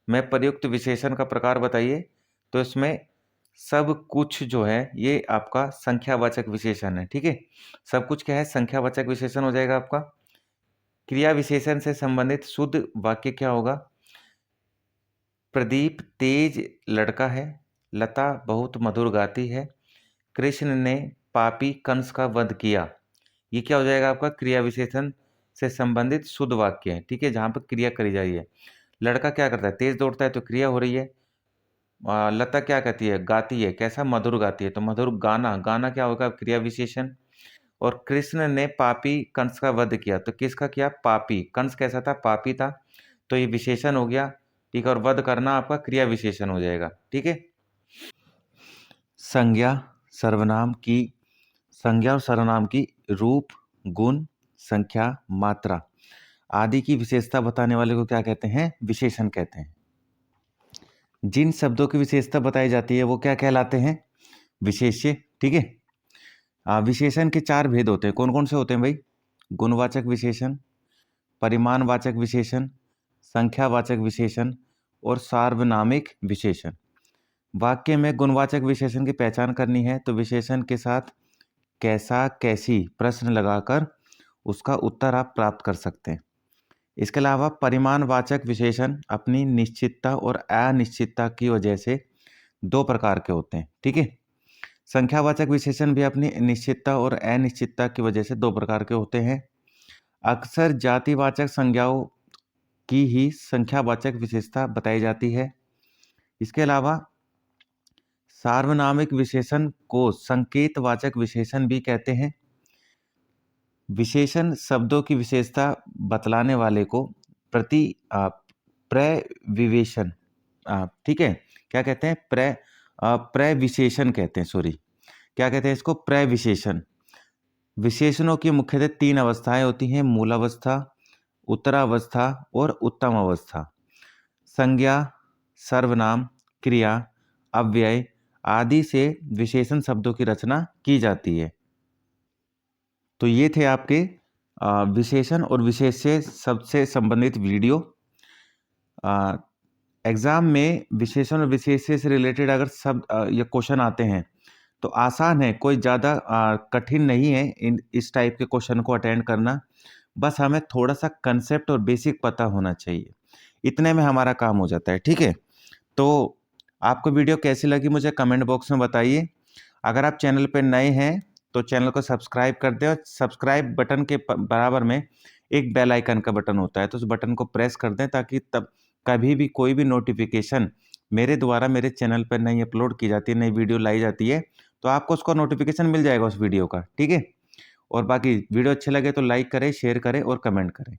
में प्रयुक्त विशेषण का प्रकार बताइए। तो इसमें सब कुछ जो है ये आपका संख्यावाचक विशेषण है, ठीक है। सब कुछ क्या है, संख्यावाचक विशेषण हो जाएगा आपका। क्रिया विशेषण से संबंधित शुद्ध वाक्य क्या होगा? प्रदीप तेज लड़का है, लता बहुत मधुर गाती है, कृष्ण ने पापी कंस का वध किया। ये क्या हो जाएगा आपका? क्रिया विशेषण से संबंधित शुद्ध वाक्य है, ठीक है, जहां पर क्रिया करी जा रही है। लड़का क्या करता है? तेज दौड़ता है, तो क्रिया हो रही है। लता क्या कहती है? गाती है। कैसा? मधुर गाती है, तो मधुर गाना, गाना क्या होगा? क्रिया विशेषण। और कृष्ण ने पापी कंस का वध किया, तो किसका किया? पापी। कंस कैसा था? पापी था, तो ये विशेषण हो गया, ठीक है। और वध करना आपका क्रिया विशेषण हो जाएगा, ठीक है। संज्ञा सर्वनाम की, संज्ञा और सर्वनाम की रूप, गुण, संख्या, मात्रा आदि की विशेषता बताने वाले को क्या कहते हैं? विशेषण कहते हैं। जिन शब्दों की विशेषता बताई जाती है वो क्या कहलाते हैं? विशेष्य, ठीक है। विशेषण के चार भेद होते हैं। कौन कौन से होते हैं भाई? गुणवाचक विशेषण, परिमाणवाचक विशेषण, संख्यावाचक विशेषण और सार्वनामिक विशेषण। वाक्य में गुणवाचक विशेषण की पहचान करनी है तो विशेषण के साथ कैसा, कैसी प्रश्न लगाकर उसका उत्तर आप प्राप्त कर सकते हैं। इसके अलावा परिमाणवाचक विशेषण अपनी निश्चितता और अनिश्चितता की वजह से दो प्रकार के होते हैं, ठीक है। संख्यावाचक विशेषण भी अपनी निश्चितता और अनिश्चितता की वजह से दो प्रकार के होते हैं। अक्सर जातिवाचक संज्ञाओं की ही संख्यावाचक विशेषता बताई जाती है। इसके अलावा सार्वनामिक विशेषण को संकेतवाचक विशेषण भी कहते हैं। विशेषण शब्दों की विशेषता बतलाने वाले को प्रति प्रविशेषण, ठीक है, क्या कहते हैं? प्रविशेषण कहते हैं, सॉरी, क्या कहते हैं इसको? प्रविशेषण। विशेषणों की मुख्यतः तीन अवस्थाएं होती हैं: मूलावस्था, उत्तरावस्था और उत्तम अवस्था। संज्ञा, सर्वनाम, क्रिया, अव्यय आदि से विशेषण शब्दों की रचना की जाती है। तो ये थे आपके विशेषण और विशेष्य शब्द से संबंधित वीडियो। एग्जाम में विशेषण और विशेष्य से रिलेटेड अगर शब्द या क्वेश्चन आते हैं तो आसान है, कोई ज़्यादा कठिन नहीं है इस टाइप के क्वेश्चन को अटेंड करना। बस हमें थोड़ा सा कंसेप्ट और बेसिक पता होना चाहिए, इतने में हमारा काम हो जाता है, ठीक है। तो आपको वीडियो कैसी लगी मुझे कमेंट बॉक्स में बताइए। अगर आप चैनल पर नए हैं तो चैनल को सब्सक्राइब कर दें, और सब्सक्राइब बटन के बराबर में एक बेल आइकन का बटन होता है, तो उस बटन को प्रेस कर दें ताकि तब कभी भी कोई भी नोटिफिकेशन मेरे द्वारा मेरे चैनल पर नई अपलोड की जाती है, नई वीडियो लाई जाती है, तो आपको उसका नोटिफिकेशन मिल जाएगा उस वीडियो का, ठीक है। और बाकी वीडियो अच्छे लगे तो लाइक करें, शेयर करें और कमेंट करें।